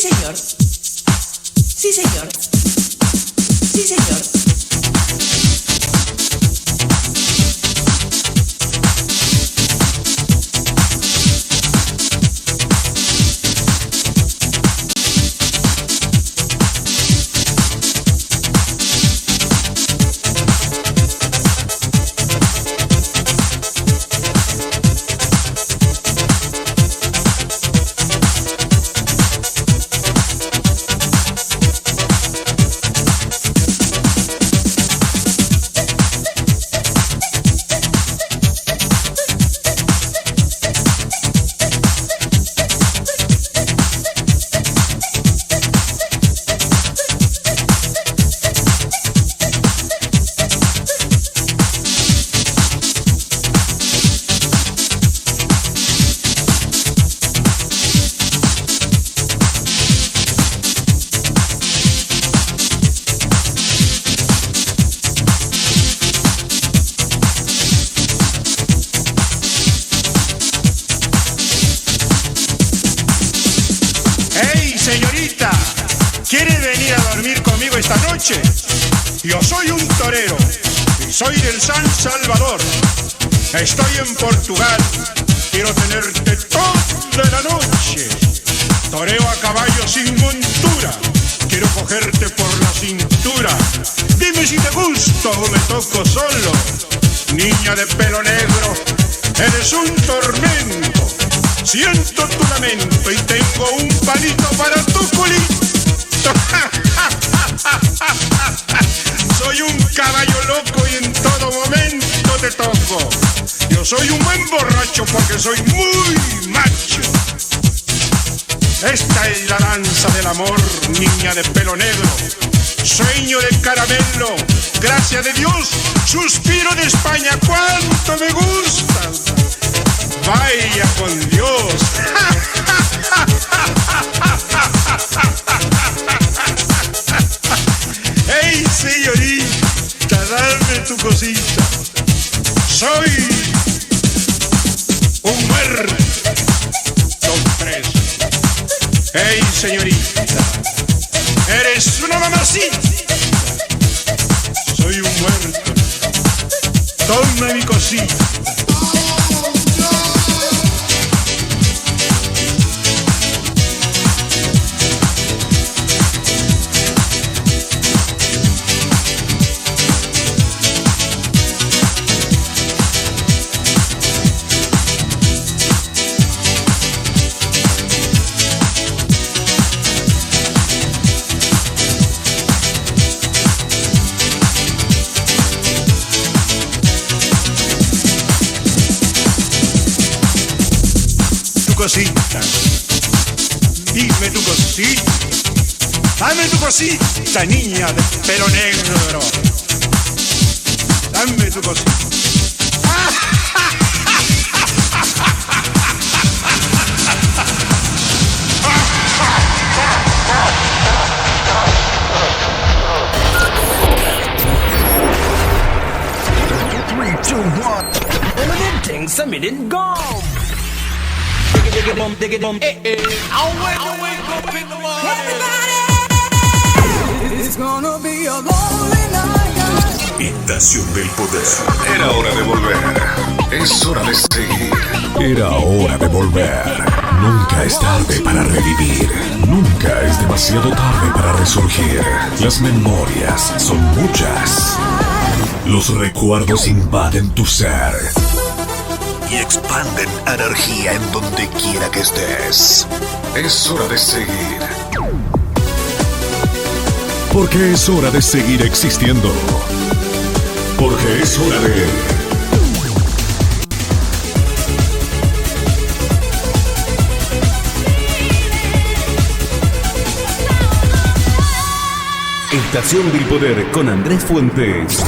señor. Sí, señor. Sí, señor. Señorita, ¿quiere venir a dormir conmigo esta noche? Yo soy un torero y soy del San Salvador. Estoy en Portugal, quiero tenerte toda la noche. Toreo a caballo sin montura, quiero cogerte por la cintura. Dime si te gusto o me toco solo. Niña de pelo negro, eres un tormento. Siento tu lamento y tengo un palito para tu culito. Soy un caballo loco y en todo momento te toco. Yo soy un buen borracho porque soy muy macho. Esta es la danza del amor, niña de pelo negro. Sueño de caramelo, gracias de Dios, suspiro de España, cuánto me gustas. Vaya con Dios. Hey, señorita, dame tu cosita. Soy un muerto preso. Hey, señorita, eres una mamacita. Soy un muerto. Toma mi cosita. Cosita, dime tu cosita, dame tu cosita, niña de pelo negro, dame tu cosita. Three, two, one. Eliminating submitted gone. Dig it bum, I'll wake up in the morning. Everybody, it's gonna be a lonely night. Estación del Poder. Era hora de volver. Es hora de seguir. Era hora de volver. Nunca es tarde para revivir. Nunca es demasiado tarde para resurgir. Las memorias son muchas. Los recuerdos invaden tu ser y expanden energía en donde quiera que estés. Es hora de seguir. Porque es hora de seguir existiendo. Porque es hora de... Estación del Poder con Andrés Fuentes.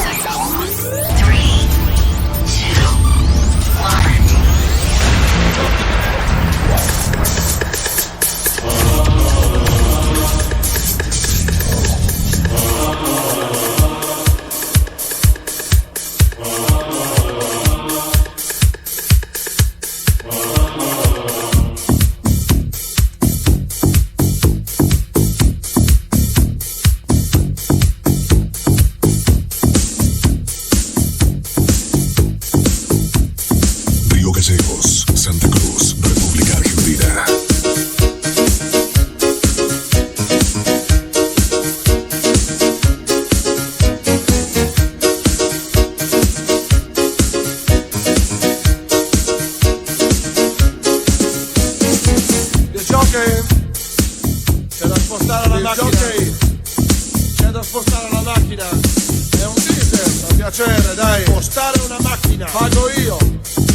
piacere, dai. Spostare una macchina, pago io.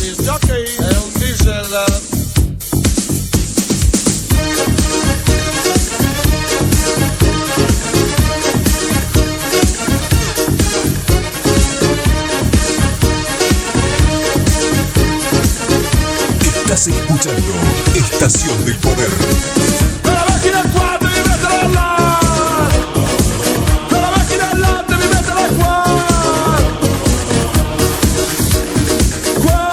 Il jockey è un diesel. Estás escuchando Estación del Poder. La macchina qua devi metterla là. La macchina là devi metterla qua. Qua.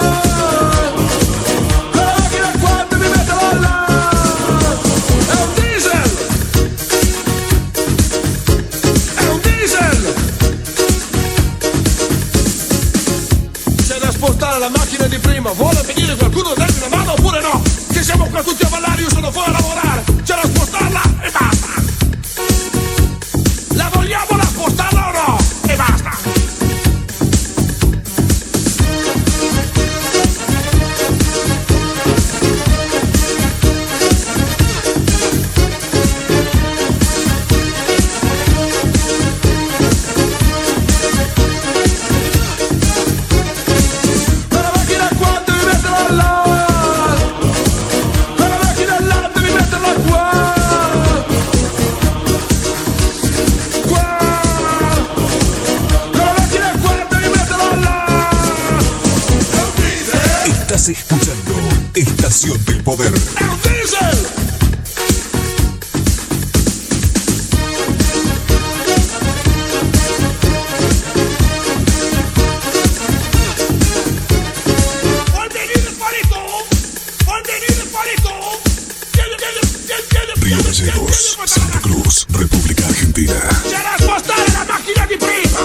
La macchina qua devi metterla là. È un diesel. È un diesel. C'è da spostare la macchina di prima. Vuole venire qualcuno a darmi una mano oppure no? Che siamo qua tutti a ballare, io sono fuori a lavorare. C'è da spostarla e basta. La vogliamo da spostarla o no? E basta. La macchina qua devi metterla là. La macchina là devi metterla qua. Qua. La macchina qua devi metterla là. È un diesel. Estás escuchando Estación del Poder. È un diesel. Vuol venire fuori tu? Vuol venire fuori tu? Río Gallegos, Santa Cruz, República Argentina. C'è da spostare la macchina di prima!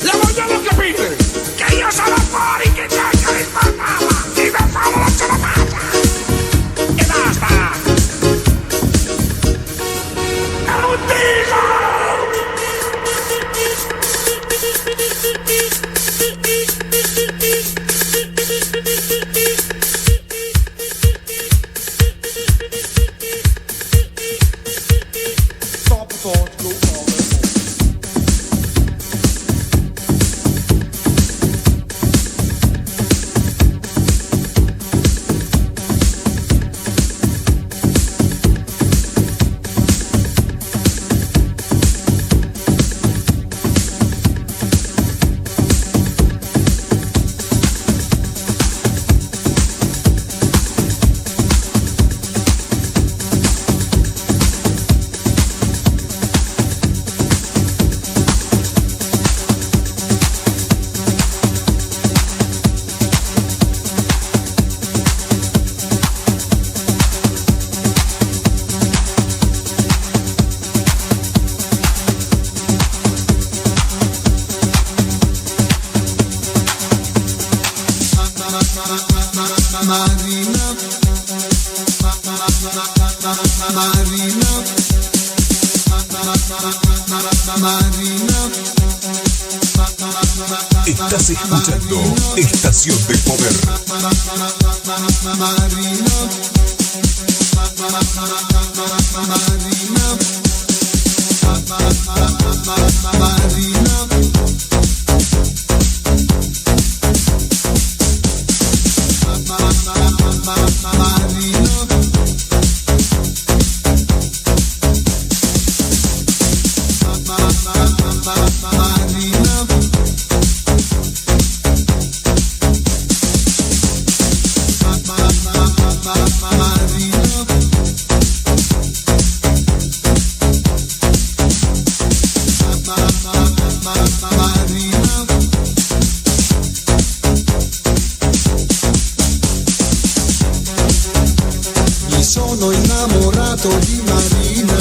La vogliamo capire! Che io sono fuori che cerca di spostarla! Di per favore non ce la faccia! E basta! È un Stop thought, go forward. Estás escuchando Estación del Poder. Mi sono innamorato di Marina,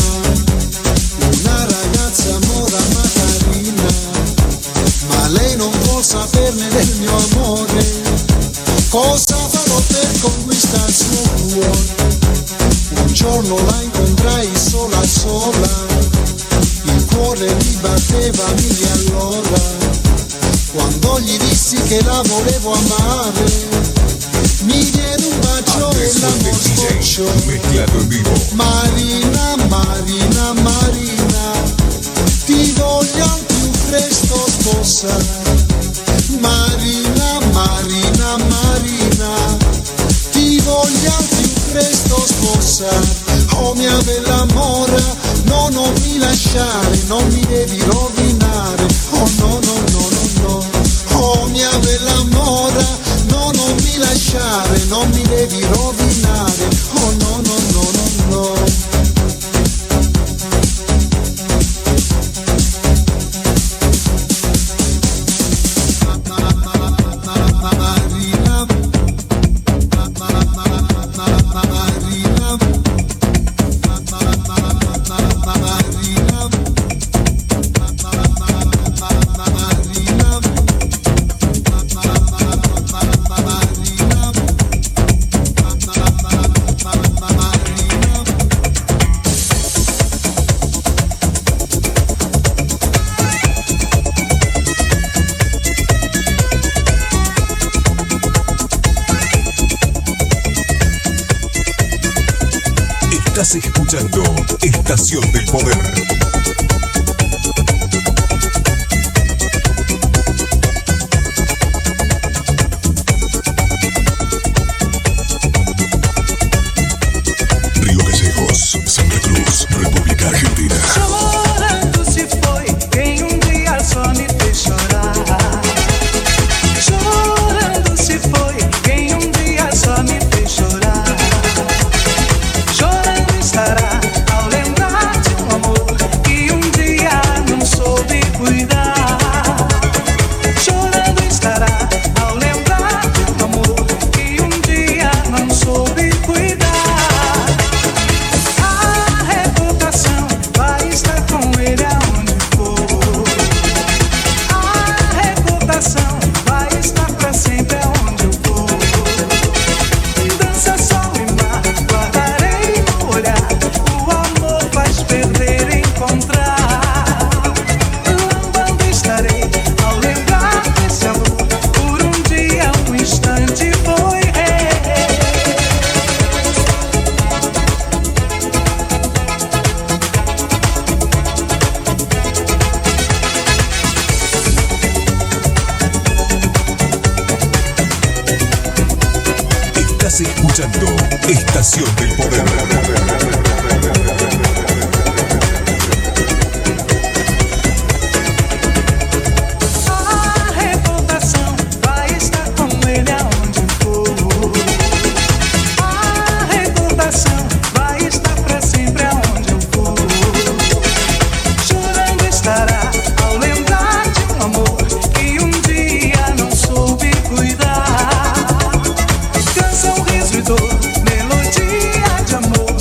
una ragazza mora ma carina, ma lei non vuol saperne del mio amore. Cosa farò per conquistare il suo cuore? Un giorno la incontrai sola sola, il cuore mi batteva mille all'ora. Quando gli dissi che la volevo amare, mi diede un bacio e l'amor scocciò. Mezclado en vivo. Marina, Marina, Marina, ti voglio al più presto sposare. Marina, Marina, Marina, ti voglio al più presto sposare. Oh mia bella mora, no, non mi lasciare, non mi devi rovinare. Oh no, no, no, no, no. Oh mia bella mora, no, non mi lasciare, non mi devi rovinare. Oh no, no, no, no, no. Estás escuchando Estación del Poder. Río Gallegos, Santa Cruz, República Argentina. Chorando se foi quem dia só me fez chorar. Chorando se foi quem dia só me fez chorar. Chorando estará ao lembrar de amor que dia não soube cuidar. Chorando estará ao lembrar de amor que dia não soube cuidar. A reputação vai estar com ele aonde for. A reputação vai estar pra sempre aonde eu for. Dança, sol e mar, guardarei no olhar. O amor faz perder, encontrar. Lambando estarei ao lembrar desse amor. Por dia, instante foi. Estás escuchando Estación del Poder. A reputação vai estar com ele aonde for. A reputação vai estar pra sempre aonde eu for. Chorando estará ao lembrar de amor que dia não soube cuidar. Canção, riso e dor, melodia de amor.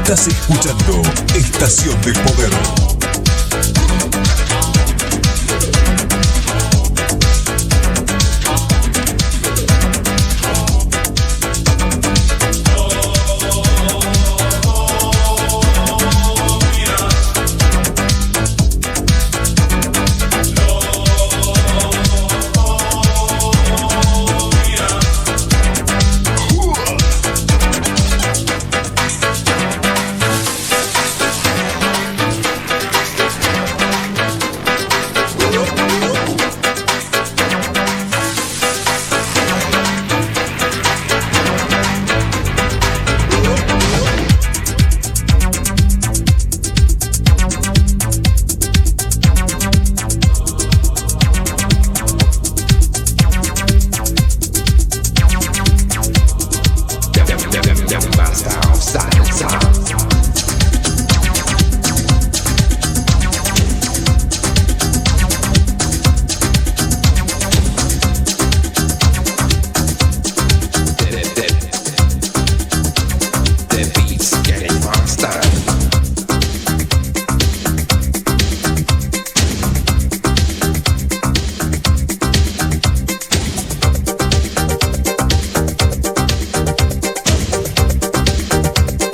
Estás escuchando Estación del Poder.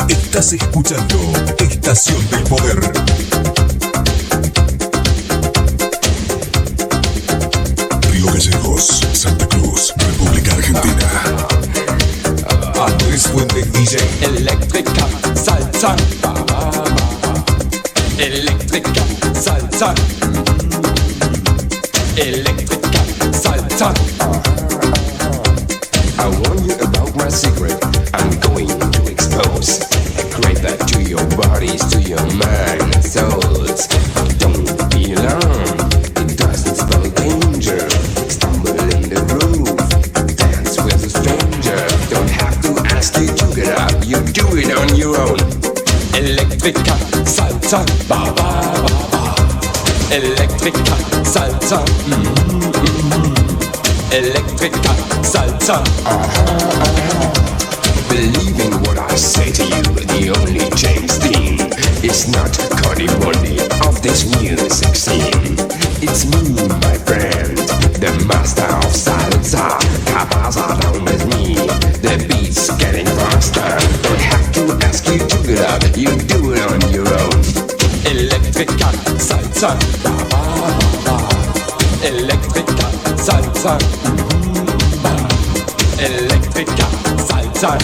Estás escuchando Estación del Poder. Río Gallegos, Santa Cruz, República Argentina. Andrés Fuentes DJ. Eléctrica, salsa. Eléctrica, salsa. Eléctrica, salsa. I warn you about my secret. I'm going to expose. Create that to your bodies, to your mind and souls. Don't be alarmed, it doesn't spell danger. Stumble in the groove, dance with a stranger. Don't have to ask you to get up, you do it on your own. Electrica, salsa, ba ba ba ba. Electrica, salsa, Electrica, salsa. Believe in what I say to you, the only James Dean is not Cody Bundy of this music scene. It's me, my friend, the master of salsa. Cabaza down with me, the beat's getting faster. Don't have to ask you to get up, you do it on your own. Electrica, salsa, ba ba ba ba. Electrica, salsa, Electrica, salsa.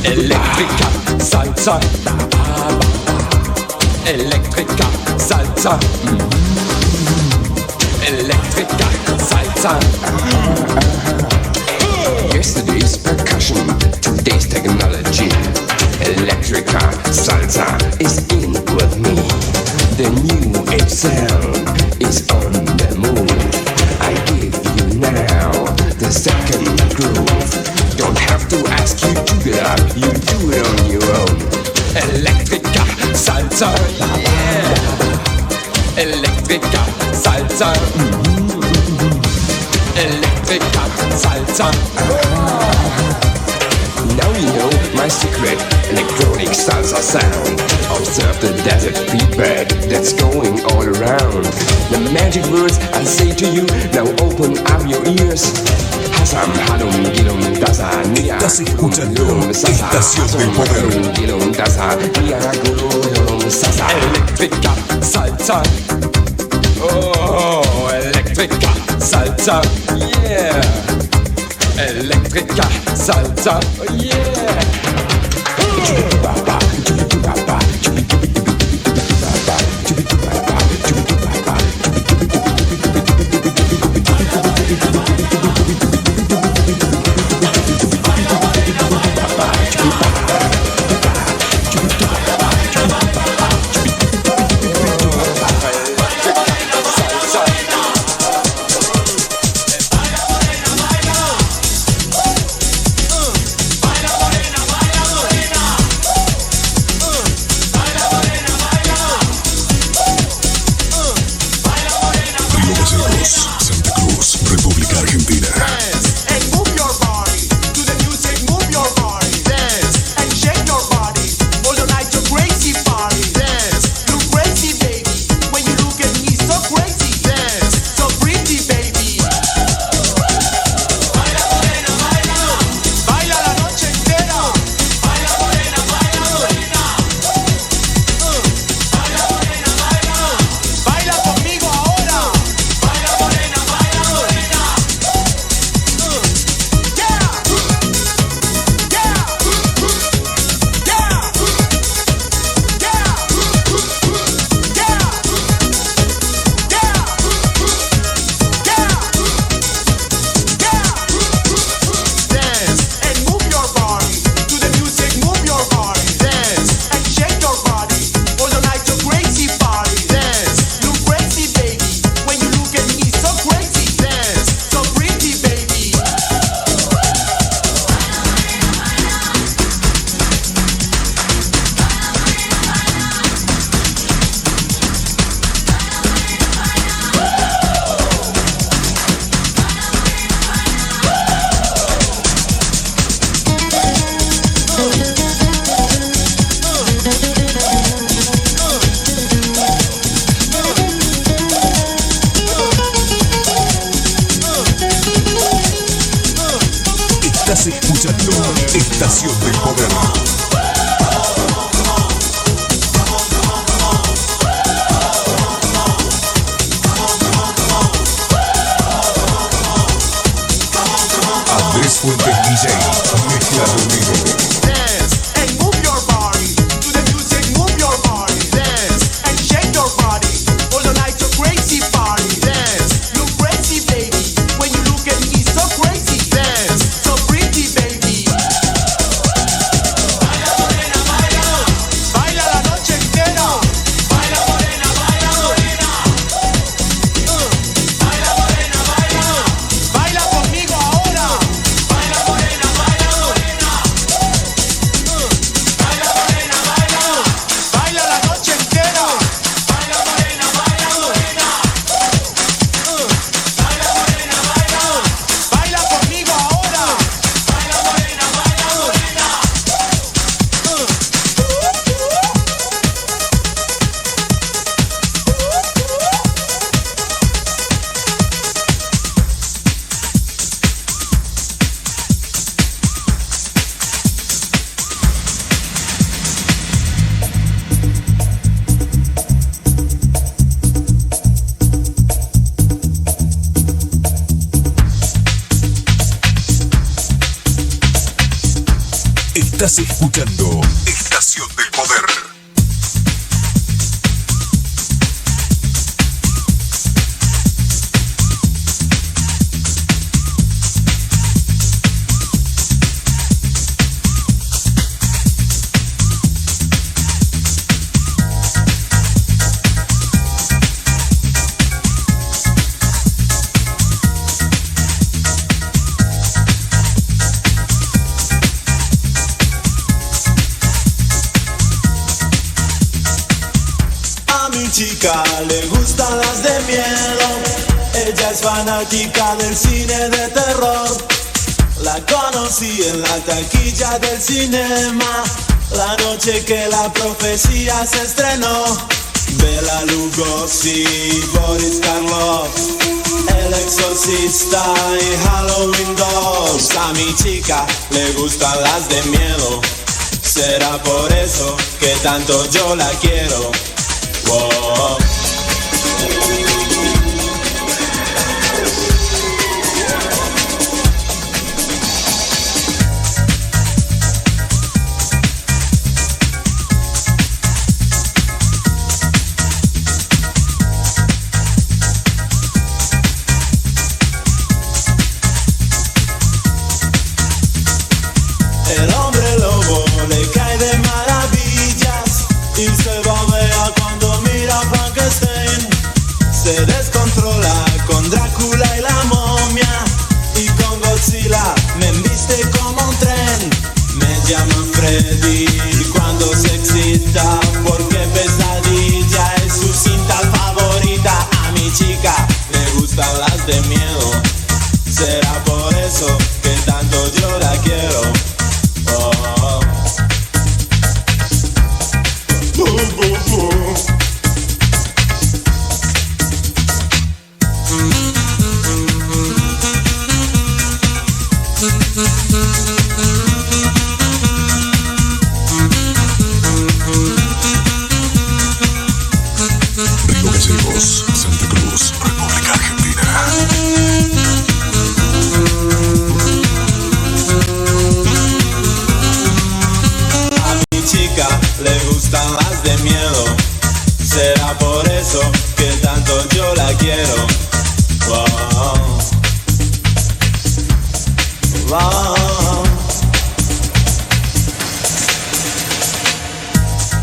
Electrica, salsa. Electrica, salsa. Electrica, salsa. Yesterday's percussion, today's technology. Electrica, salsa is in with me. The new age sound is on the move. I give you now the second groove. Don't have to ask you to get up, you do it on your own. Electrica, salsa, yeah. Electrica, salsa. Electrica, salsa. Now you know my secret electronic salsa sound. Observe the desert feedback that's going all around. The magic words I say to you, now open up your ears. Hasam, halum, gilum, dasa, nia. Estás escuchando Estación del Poder. Gilum, dasa, nia, gulum, sasa. Electrica, salsa. Oh, electrica, salsa. Yeah. Electrica salsa, oh yeah. Estás escuchando Estación del Poder. Andrés Fuentes DJ, mezcla conmigo. Estás escuchando Estación del Poder. Chica, le gustan las de miedo. Ella es fanática del cine de terror. La conocí en la taquilla del cinema la noche que la profecía se estrenó. Bela Lugosi, Boris Karloff, El Exorcista y Halloween 2. A mi chica le gustan las de miedo. Será por eso que tanto yo la quiero. Whoa. llaman Freddy cuando se excita, porque Pesadilla es su cinta favorita. A mi chica le gustan las de miedo, será por eso que tanto yo la quiero. Oh, oh. Río Gallegos, Santa Cruz, República Argentina. A mi chica le gustan las de miedo, será por eso que tanto yo la quiero. Wow. Wow.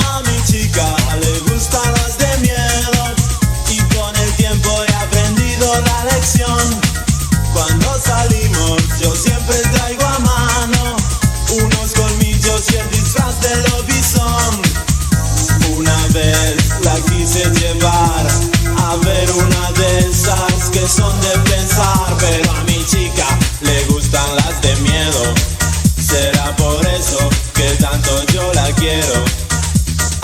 A mi chica le gustan las de miedo y con el tiempo he aprendido la lección. Cuando salimos yo siempre traigo a mano unos colmillos y el disfraz de lobizón. Una vez la quise llevar a ver una de esas que son de pensar, pero a mi chica le gustan las de miedo, será por eso que tanto yo la quiero.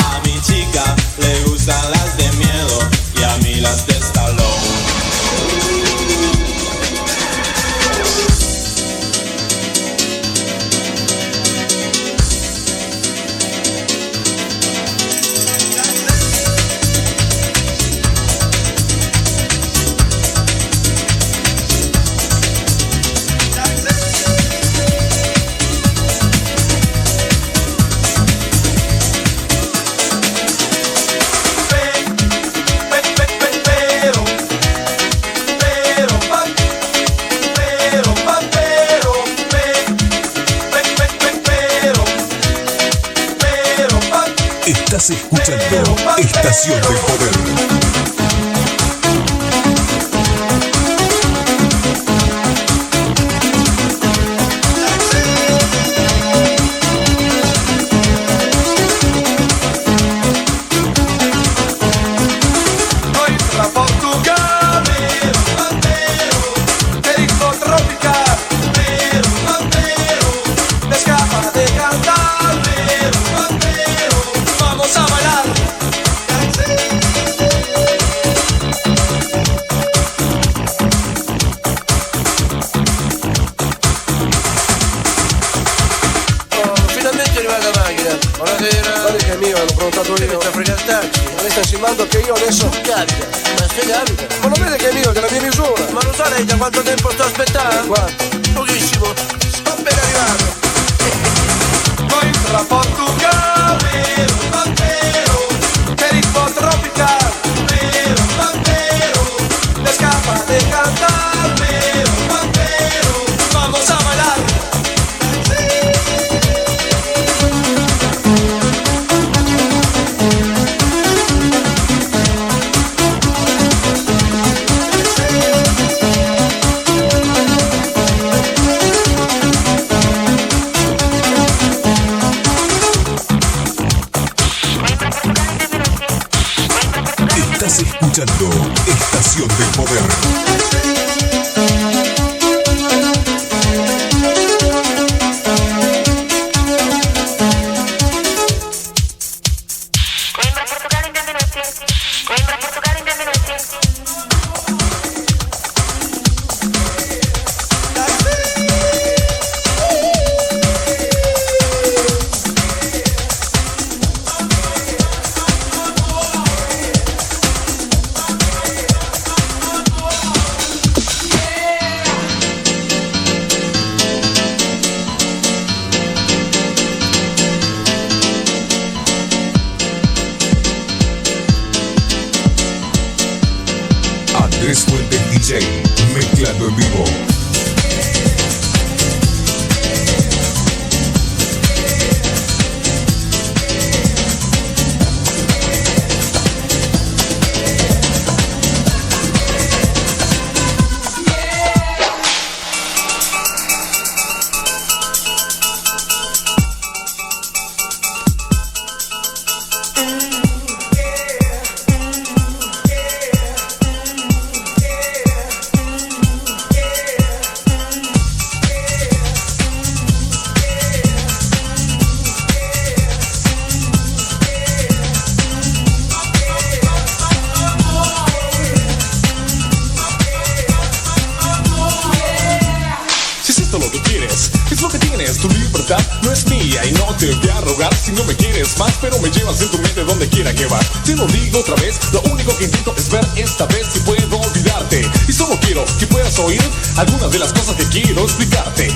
A mi chica le gustan las de miedo y a mí las de Stallone. Estás escuchando Estación del Poder. Che io adesso capita, ma se capita. Ma non vede che è mio, che è la mia misura? Ma lo sa lei da quanto tempo sto aspettando? Quanto? Pochissimo, sto appena arrivato. Voy tra Portogallo, bandero, per il po' tropical, vero, bandero, le scapa de cantar, vero, bandero, vamos a bailar. Estás escuchando Estación del Poder. Andrés Fuentes DJ, mezclando en vivo. tienes tu libertad, no es mía y no te voy a rogar. Si no me quieres más, pero me llevas en tu mente donde quiera que vas. Te lo digo otra vez, lo único que intento es ver esta vez si puedo olvidarte. Y solo quiero que puedas oír algunas de las cosas que quiero explicarte.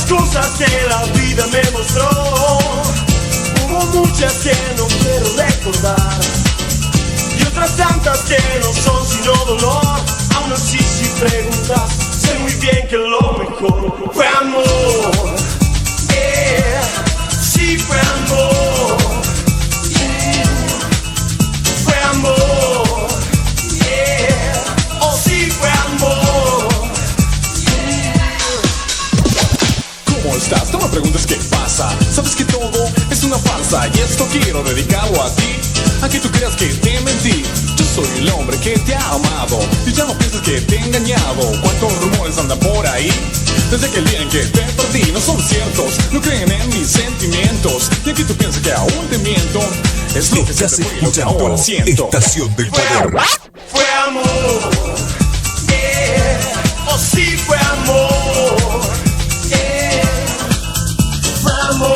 Cosas que la vida me mostró, hubo muchas que no quiero recordar y otras tantas que no son sino dolor. Aún así si preguntas, sé muy bien que lo mejor fue amor. Sí fue amor. Fue amor. Oh sí fue amor. ¿Cómo estás? No me preguntes qué pasa. Sabes que todo es una farsa y esto quiero dedicarlo a ti, a que tú creas que te mentí. Yo soy el hombre que te ha amado y ya no pienses que te he engañado. ¿Cuántos rumores andan por ahí? Desde aquel día en que te perdí no son ciertos, no creen en mis sentimientos. Y aquí tú piensas que aún te miento. Es lo que se hace y lo que ahora siento. Estación del Poder. Fue amor. Oh sí fue amor. Fue amor.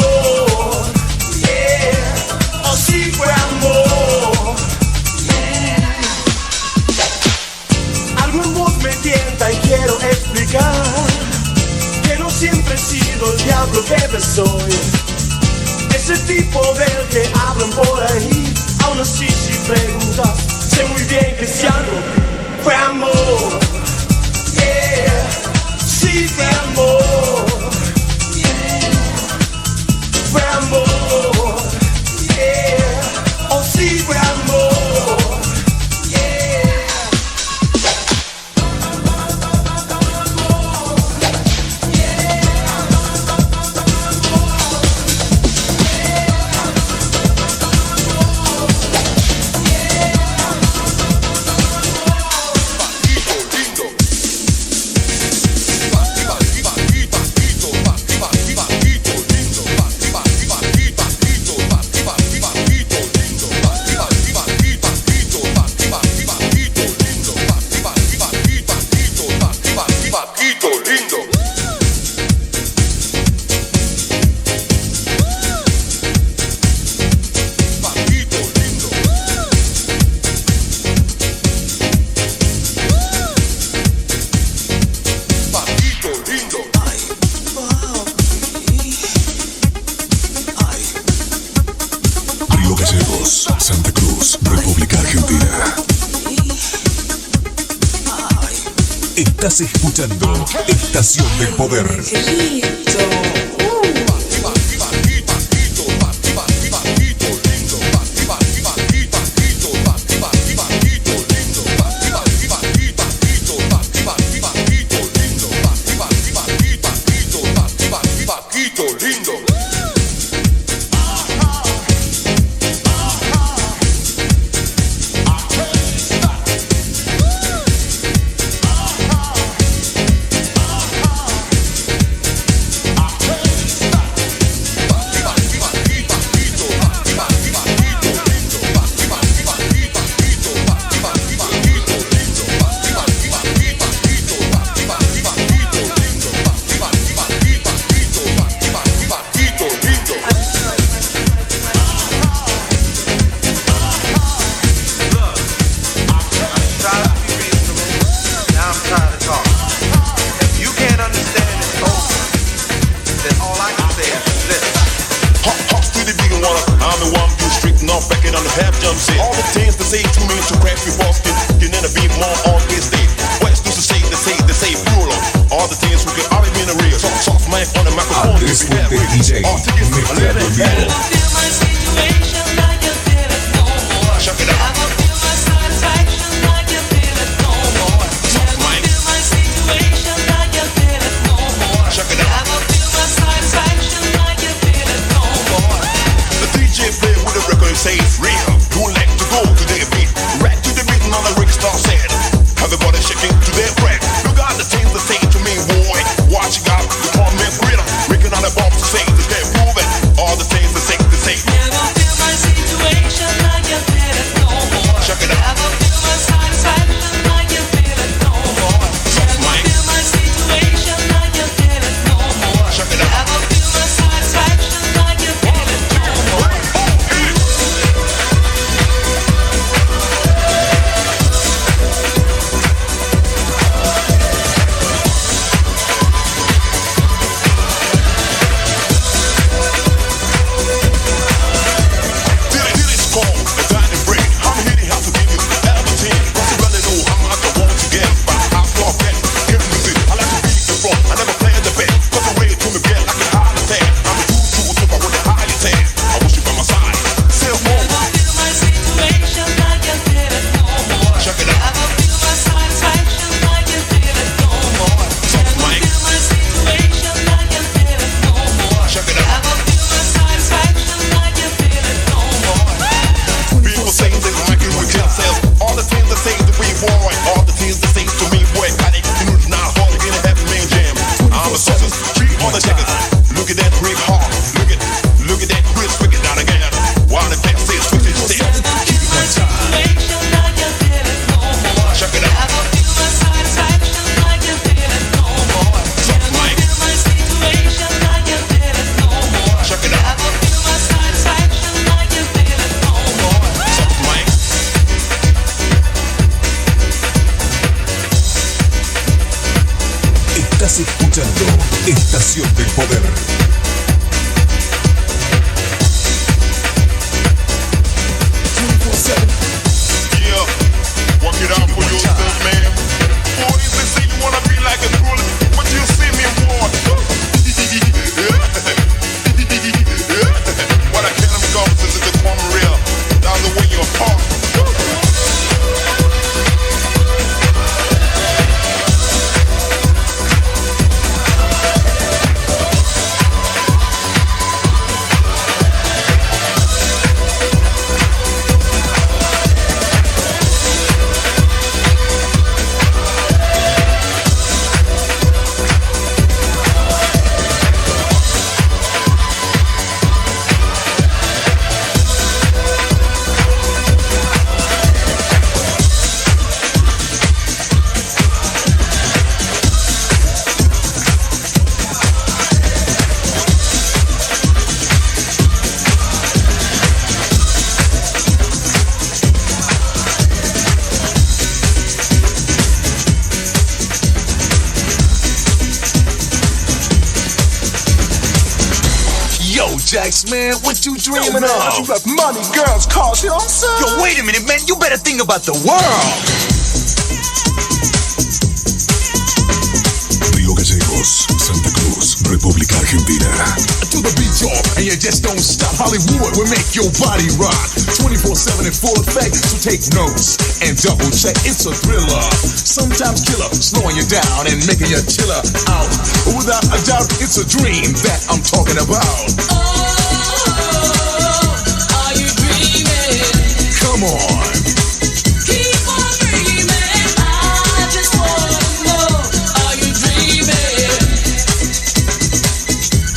Oh sí fue amor. Algo en vos me tienta y quiero explicar que no siempre he sido el diablo que soy. Ese tipo del que hablan por ahí. Aún así si preguntas, sé muy bien que si algo fue amor. Sí fue amor. Fue amor. Oh sí fue amor. Santa Cruz, República Argentina. Estás escuchando Estación del Poder. Andrés Fuente DJ, mezclado en vivo. Say it's real. Who like to go to their beat? Right to the beat, another Rick Star said. Everybody shaking to their breath. You got the things to say to me, boy. What you got? The torment rhythm. it that twist, break it down again. While the back says switch it step. One time. Check it out. Check it out. Estás escuchando Estación del Poder. Yeah, work it out for yourself, man. Boys, they say you wanna be like a bully, but you see me war. What I can't have gone since it's a former real. Down the way you're apart. Jax, man, what you dreaming of? You got money, girls, cars, you know what I'm saying? Yo, wait a minute, man. You better think about the world. Río Gallegos, Santa Cruz, República Argentina. To the beat, y'all, and you just don't stop. Hollywood will make your body rock. 24/7 in full effect, so take notes and double check. It's a thriller, sometimes killer, slowing you down and making you chiller out. Without a doubt, it's a dream that I'm talking about. Are you dreaming? Come on. Keep on dreaming. I just wanna know. Are you dreaming?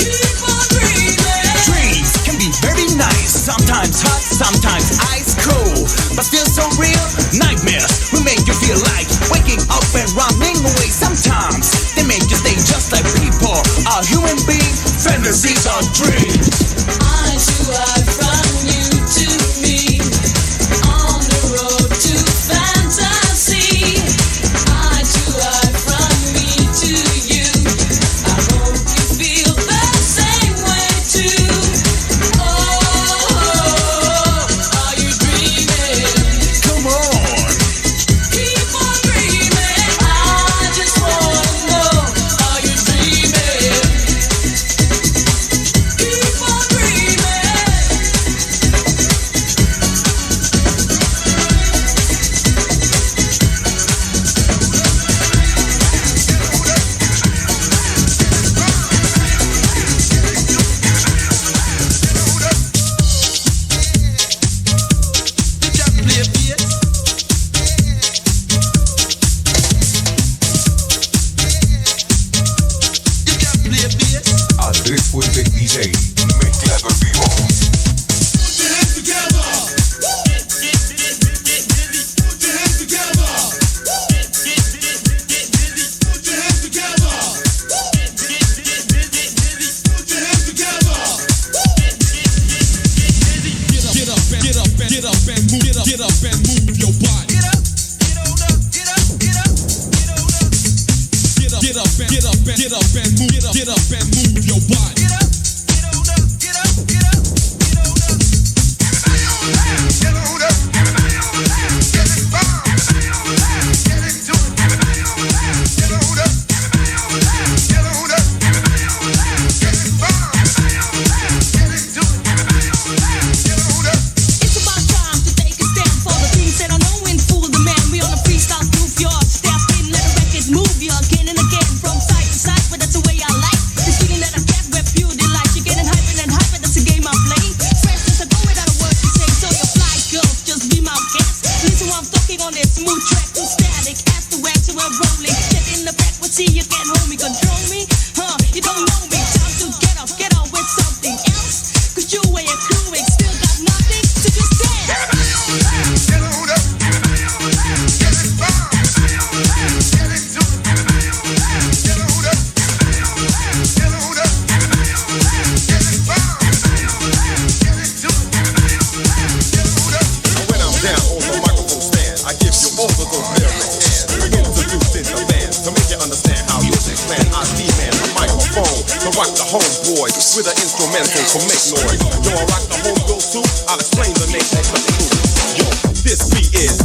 Keep on dreaming. Dreams can be very nice, sometimes hot, sometimes ice cold, but still so real. Nightmares will make you feel like waking up and running away. Sometimes they make you stay just like people are human beings. Fantasies are dreams. I too ride from you to me on the road to fantasy. I too ride from me to you. I hope you feel the same way too. Oh, are you dreaming? Come on. Keep on dreaming. I just wanna know. Are you dreaming? Keep on dreaming. Andrés Fuentes DJ, mezclado en vivo. Get up and move your body. Get up and move your body. with an instrumental to make noise. Yo, I rock the home girls too. I'll explain the name of the move. Yo, this beat is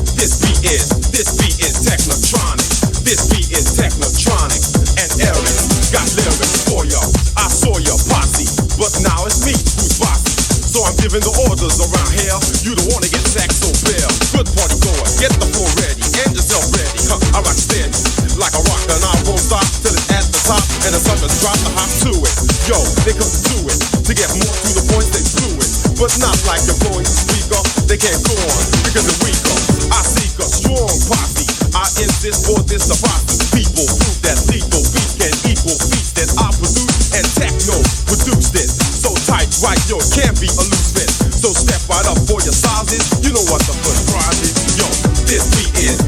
Technotronic. This beat is Technotronic. And Eric got lyrics for ya. I saw your posse, but now it's me who's bossy. So I'm giving the orders around here. You don't wanna get sacked so bare. Good party goer, get the floor ready and yourself ready. I rock steady like a rocker and I won't stop till it's at the top and the suckers drop the hop to it. Yo, they come to it to get more to the point they blew it, but not like you're blowing the speaker. They can't go on because they're weaker. I seek a strong posse. I insist for this the process. People prove that lethal beats can equal beats that I produce and techno produced it. So tight, right? Yo, it can't be a loose fit. So step right up for your sizes. You know what the first prize is. Yo, this beat is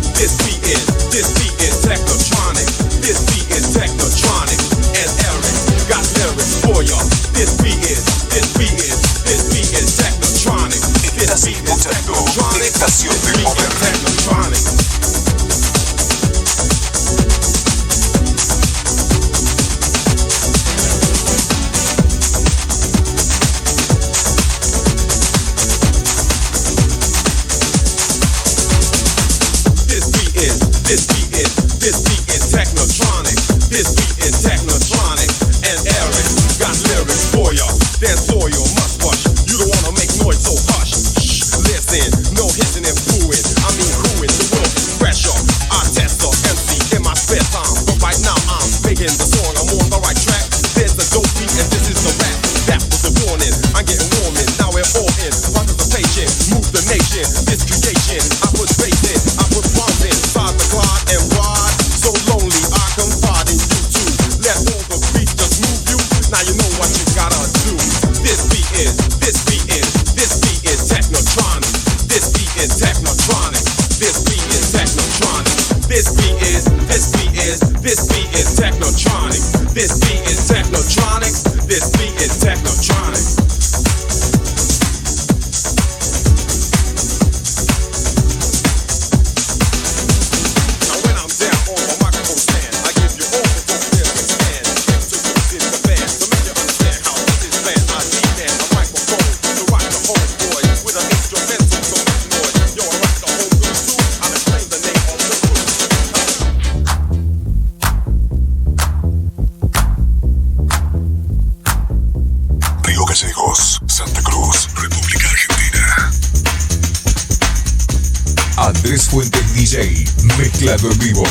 Technotronic. This beat is Technotronic. And Eric got lyrics for ya. This beat is Technotronic. This beat is Technotronic. This beat is Technotronic. This beat is Technotronic. This beat is Technotronic. And Eric got lyrics for ya. Dance for you, must rush. You don't wanna make noise, so hush. Shh, listen, no hissing and booing. I mean whoing, the world is pressure. I test the MC in my spare time, but right now I'm making the song. I'm on the right track. There's the dope beat and this is the rap. That was the warning. I'm getting warm in. Now we're all in. Participation, move the nation. This creation, I put bass in, I put bombs in. Side the glide and ride. So lonely, I confide in you too. Let all the beats just move you. Now you know what you gotta do. This beat is Technotronic. This beat is Technotronic. This beat is Technotronic. This beat is Technotronic. This beat is Technotronic. This beat is Technotronic. Andrés Fuentes DJ, mezclado en vivo.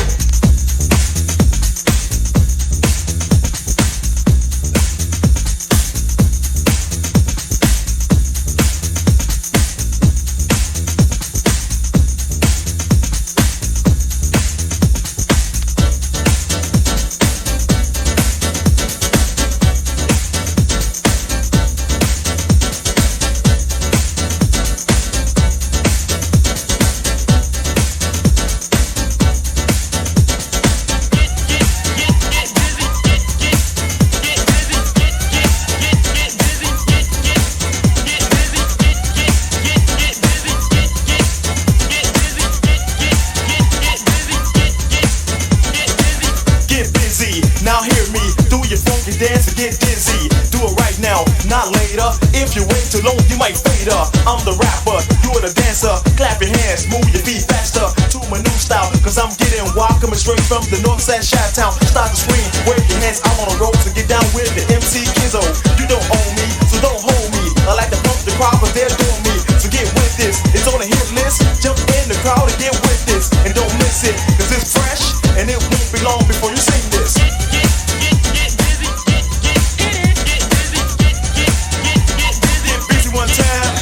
I'm the rapper, you're the dancer. Clap your hands, move your feet faster to my new style, cause I'm getting wild, coming straight from the north side Chi-Town. Start to scream, wave your hands, I'm on the road to get down with the MC Kizzo. You don't own me, so don't hold me. I like to pump the crowd, but they're doing me. So get with this, it's on the hit list. Jump in the crowd and get with this, and don't miss it, cause it's fresh, and it won't be long before you sing this. Get busy one time.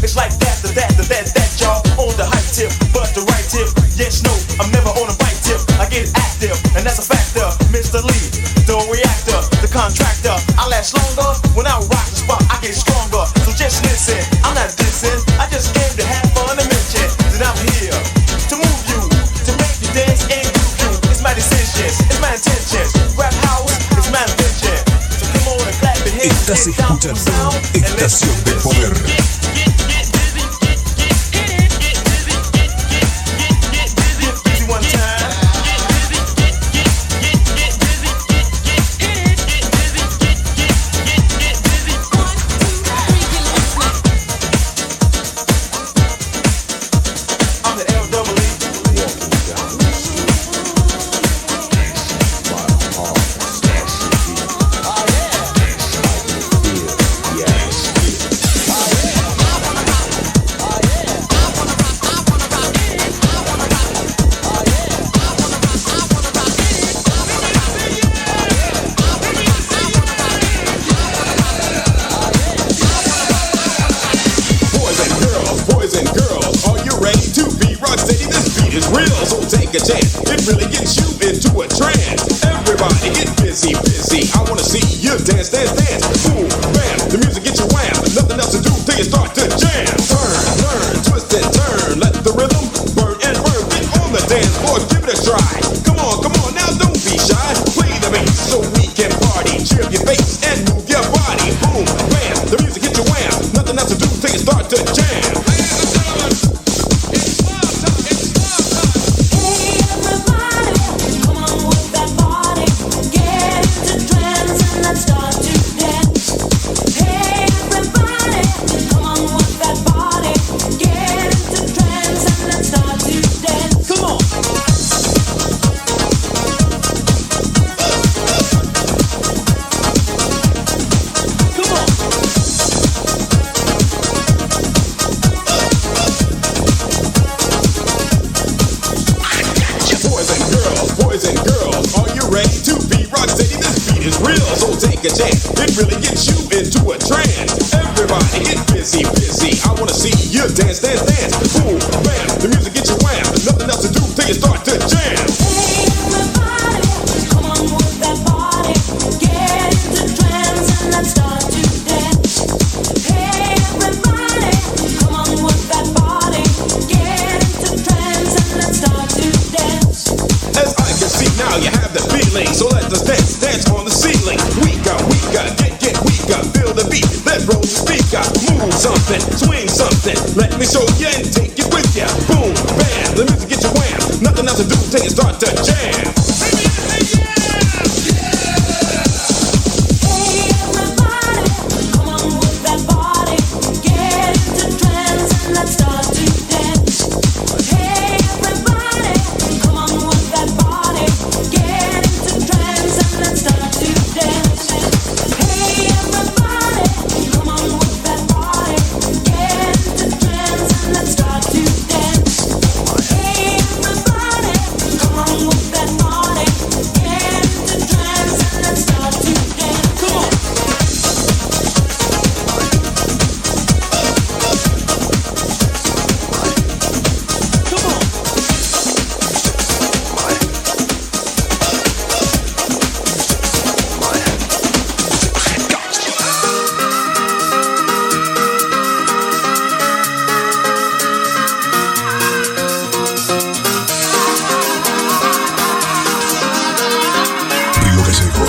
It's like that, y'all. On the hype tip, but the right tip. Yes, no, I'm never on a bite tip. I get active, and that's a factor. Mr. Lee, the reactor, the contractor. I last longer when I rock the spot. I get stronger. So just listen, I'm not dissing. I just came to have the LWE. Take a chance, it really gets you into a trance. Everybody get busy, busy. I wanna see you dance, dance, dance. Boom, bam, the music gets you wham. Nothing else to do till you start to jam. Turn, turn, twist and turn. Let the rhythm burn and burn. Get on the dance floor, give it a try. Come on, now don't be shy. Play the bass so we can party. Cheer up your face and move your body. Boom, bam, the music gets you wham. Nothing else to do till you start to jam. Take a chance, it really gets you into a trance. Everybody get busy, busy. I wanna see you dance, dance, dance. Boom, bam, the music gets you wham. Nothing else to do till you start to jam. Hey everybody, come on move that body. Get into trance and let's start to dance. Hey everybody, come on move that body. Get into trance and let's start to dance. As I can see now, you have the feeling, so let us dance, dance on the ceiling. Get weaker, feel the beat, let's roll the speaker. Move something, swing something, let me show you and take it with ya. Boom, bam, the music gets you wham. Nothing else to do till you start to jam.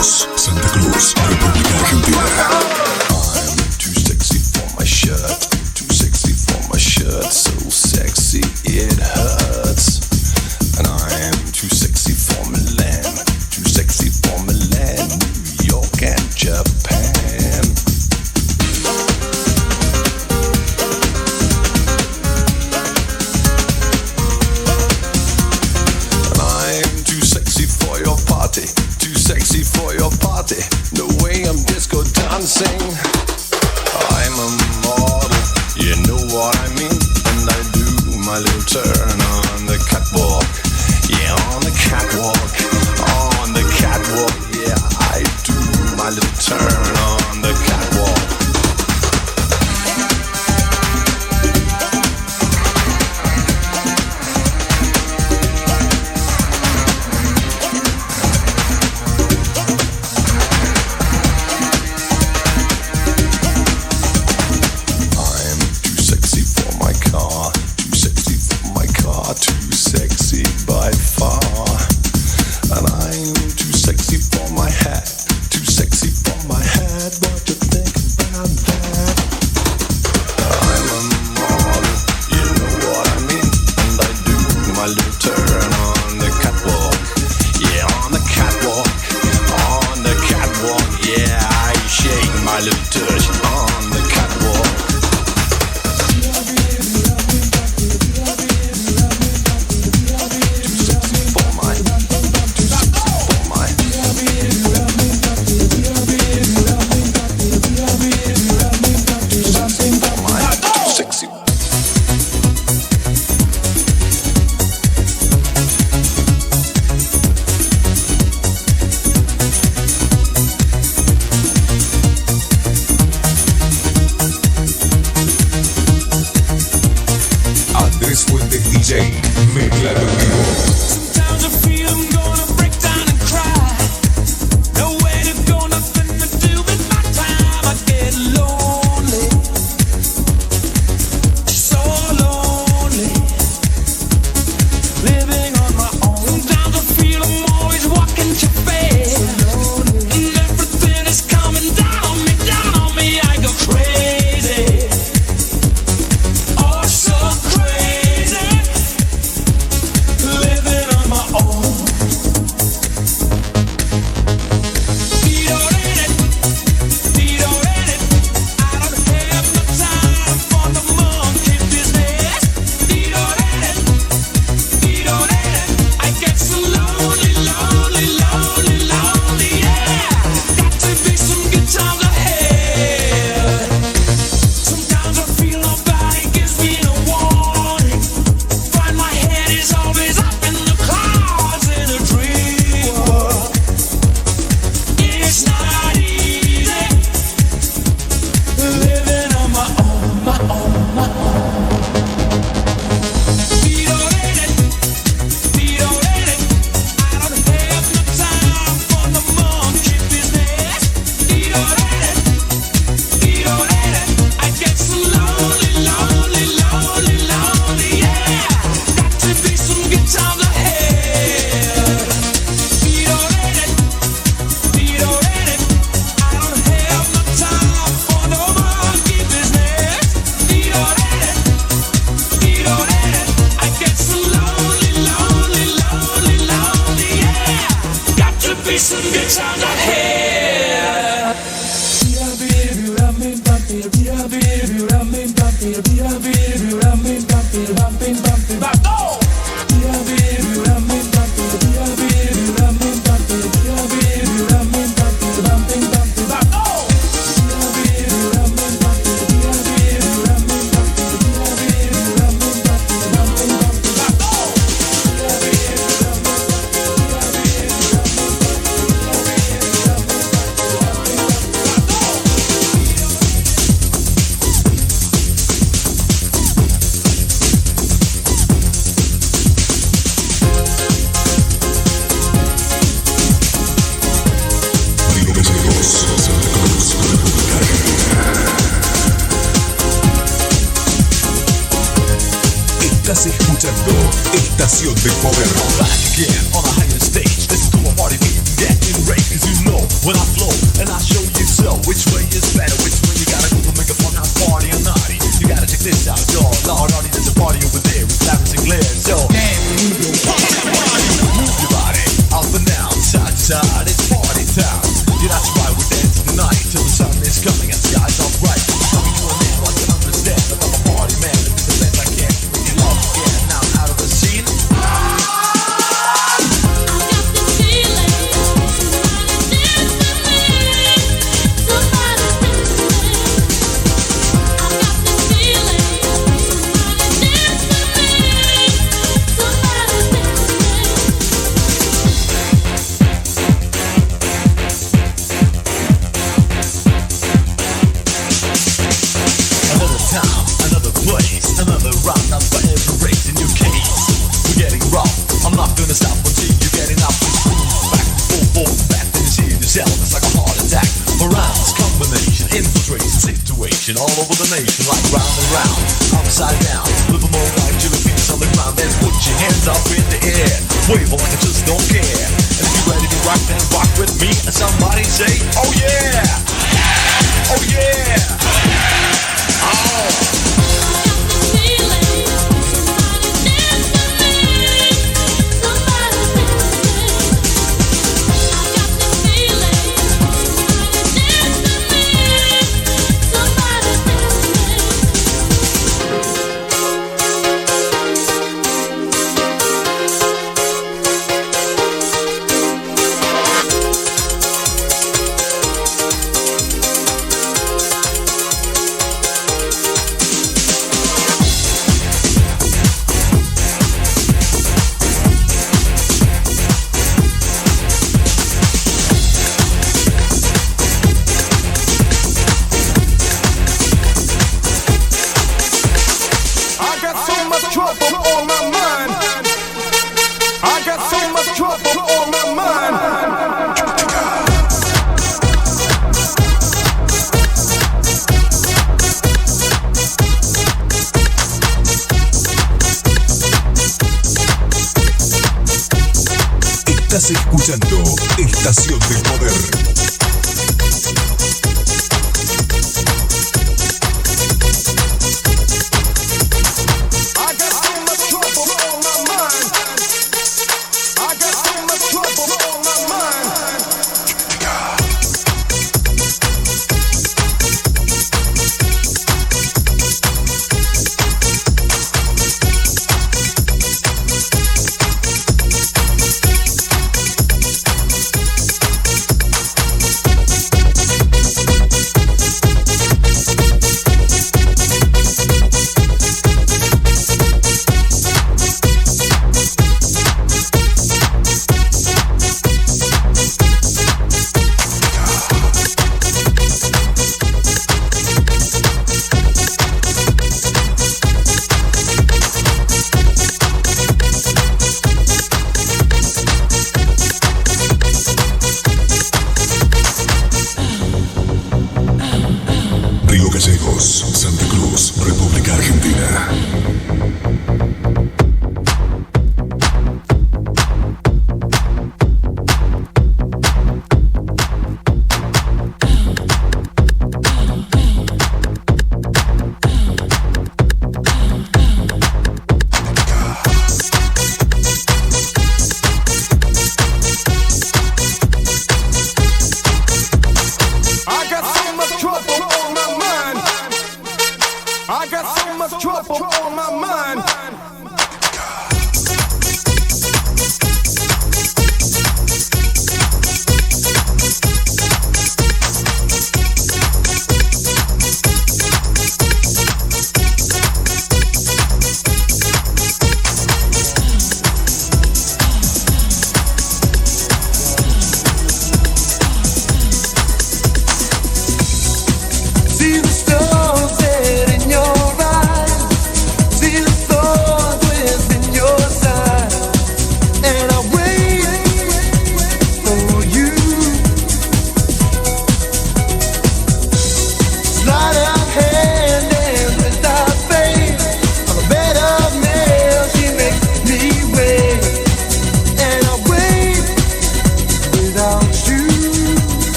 Santa Cruz, República Argentina. I'm too sexy for my shirt, too sexy for my shirt, so sexy it hurts. And I'm too sexy for Milan, too sexy for Milan, New York and Japan. And I'm too sexy for your party, too sexy for your party. No way I'm disco dancing. I'm a model, you know what I mean. And I do my little turn on the catwalk. Yeah, on the catwalk, on the catwalk. Yeah, I do my little turn on the catwalk. Too sexy by far. And I'm too sexy for my hat, too sexy for my hat. Mezcla contigo. Sometimes I feel I'm gonna break down and cry. Nowhere to go, nothing to do with my time. I get lonely, so lonely, living on my own. Sometimes I feel I'm always walking too fast, and everything is coming down on me. I go crazy, oh so crazy, living on my own. Estás escuchando Estación de Poder. Back again on a higher stage. This is my party beat. Getting ready, cause you know when I flow and I show you so. Which way is better? Which way you gotta go to make a fun house party or naughty? You gotta check this out, y'all. Lord, already there's a party over there with lavender and glare. So, move your body up and down, side to side. It's party time. Yeah, that's right. We're dancing tonight till the sun is coming and the sky's all bright. Coming to an end like you understand that I'm a party man. If it's a band I can't bring it up again. Now I'm out of the scene. Another round up for every race in your case. We're getting rough. I'm not gonna stop until you're getting up. Back and forth, back and you see yourself. It's like a heart attack. Around combination, infiltration, situation all over the nation, like round and round, upside down. Little more right to the feet on the ground. Then put your hands up in the air, wave like I just don't care. And if you're ready to rock, then rock with me. And somebody say, oh yeah, oh yeah, oh. Estás escuchando Estación del Poder.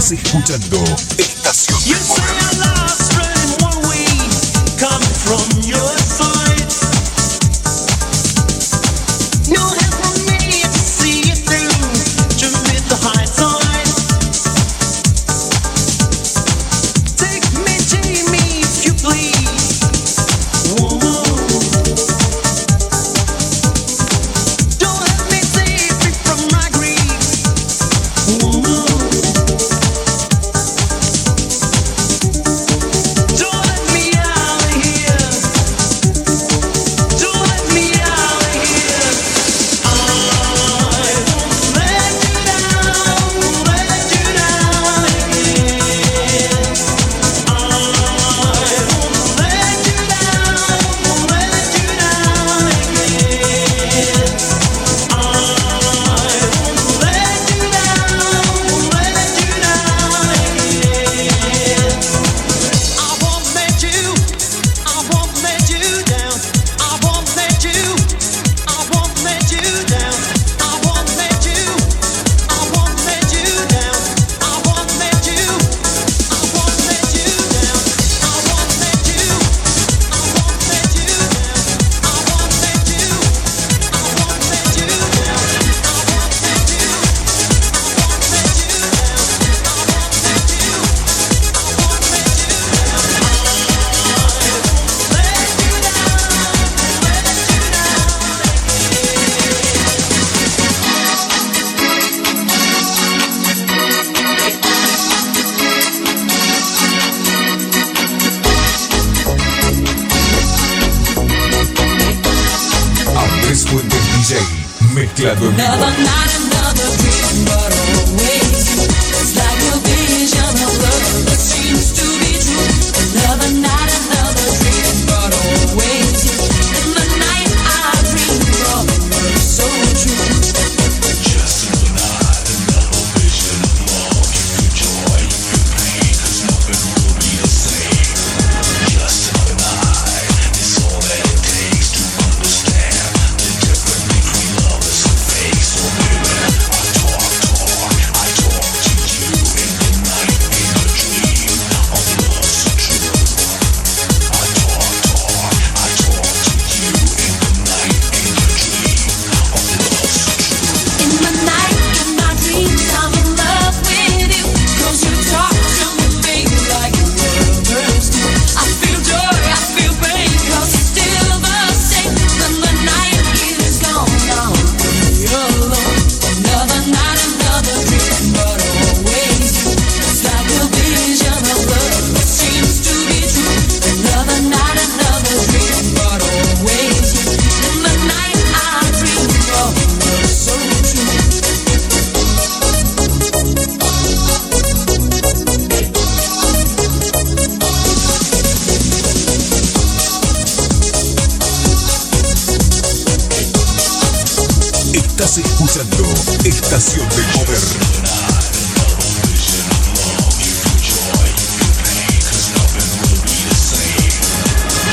Estás escuchando Estación You say I lost running one way, coming from your side. No help from me to see it through, to meet the high tide. Take me if you please. Don't let me save me from my grief. Don't let me out of here. Don't let me out of here. I won't let you down, let you down again. I won't let you down, let you down again. I won't let you down, let you down again. I won't let you down. I won't let you down. I won't let you down. I won't let you down. I won't let you down. I won't let you down. I won't let you down. I won't let you down. Andrés Fuentes DJ, mezclado en vivo. Another night, another dream, but always it's like a vision of love that seems to be true. Another night, another dream, but always in the night I dream of love so true. Just another night, another vision of love. You feel joy, you feel pain, 'cause nothing will be the same. Just another night, it's all that it takes to understand the difference between lovers and fake. So baby, I talk to you in the night, in a dream of love so true. I talk to you in the night, in a dream of love so true. In the night, in my dreams, I'm in love with you. 'Cause you talk to me like lovers do. I feel joy, I feel pain, 'cause it's still the same. When the night is gone, I'll be alone. Another night, another dream, but always it's like a vision of love that seems to be true. Another night, another dream, but always in the night I dream of love so true. Estás escuchando Estación del Poder.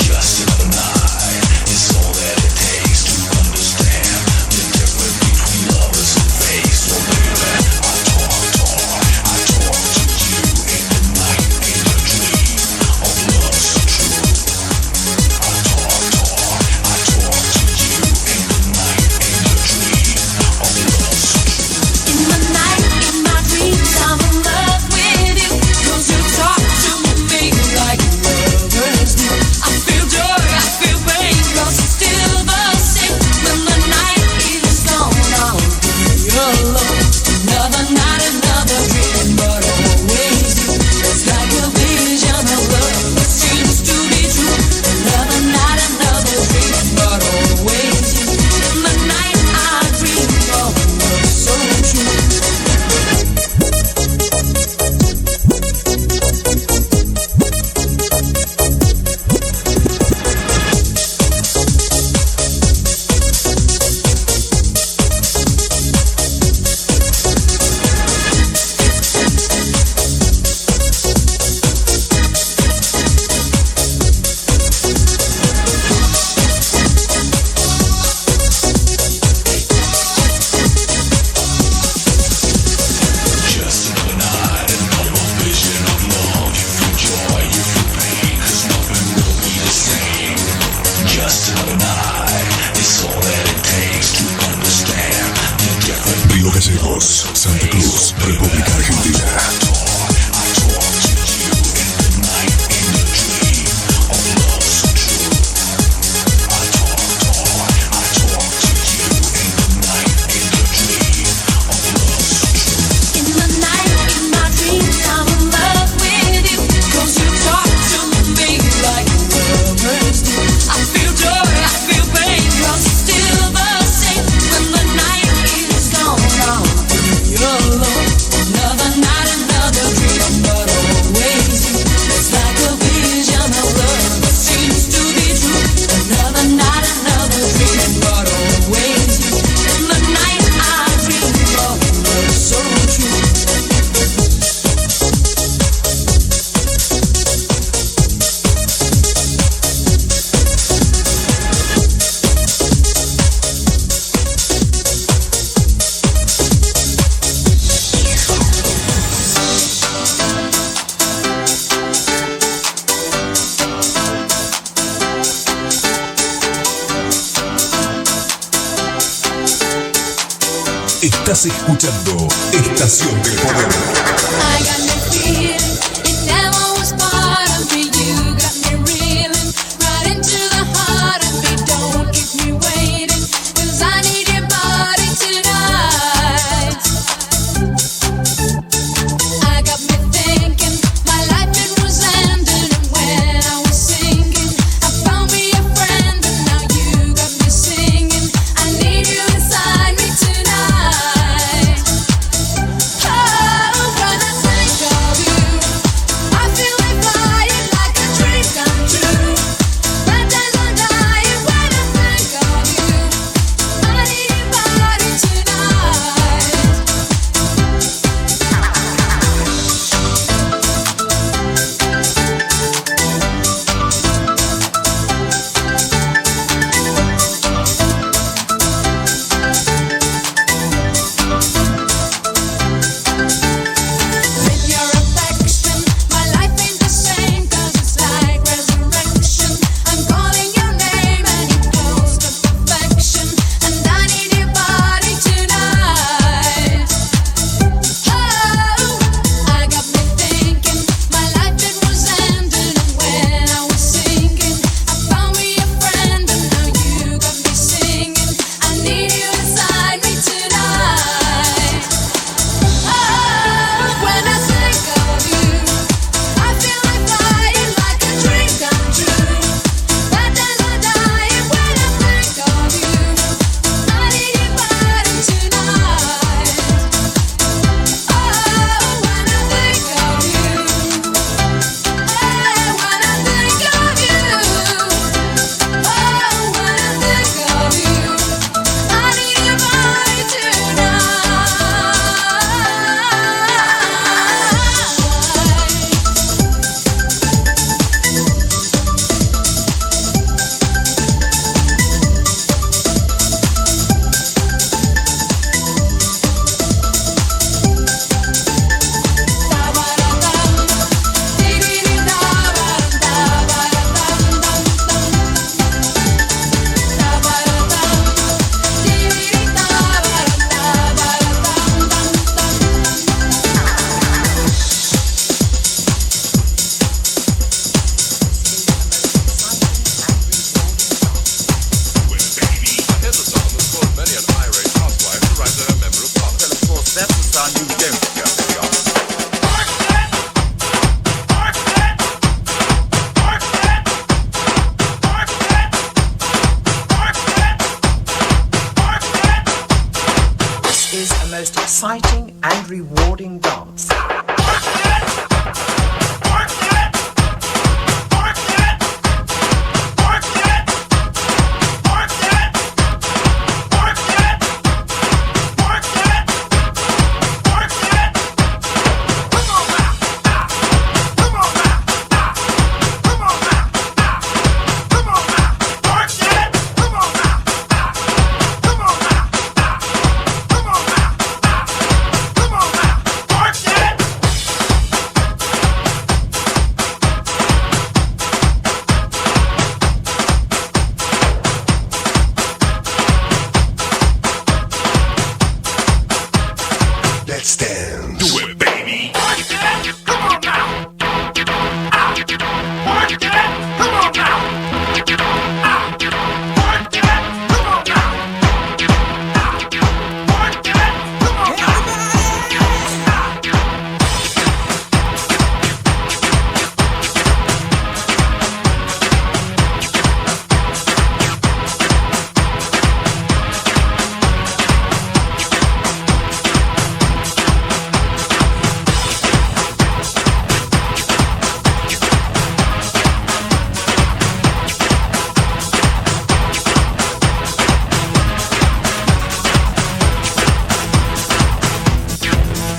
Just another night, it's all that it takes to understand the difference between lovers and fake. So baby, I talk to you in the night, in a dream of love so true. I talk to you in the night, in a dream of love so true. In the night, in Gallegos, Santa Cruz, República Argentina. Another night, another dream, but always Estás escuchando Estación del Poder. I got me feeling it never was part of me. You got me reeling right into the heart of me. Don't keep me waiting, 'cause I need your body tonight. I got me thinking my life it was ending, and when I was sinking, I found me a friend, and now you got me singing. I need you inside me tonight. Exciting and rewarding dance. Let's dance. Do it, baby. Come on now. Work it. Come on now. Work it. Come on now. Work it. Come on now.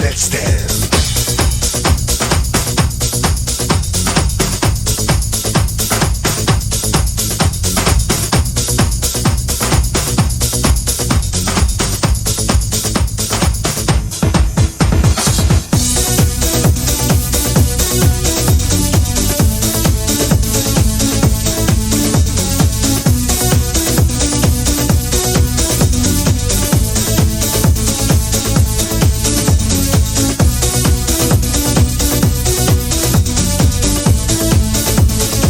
Let's dance.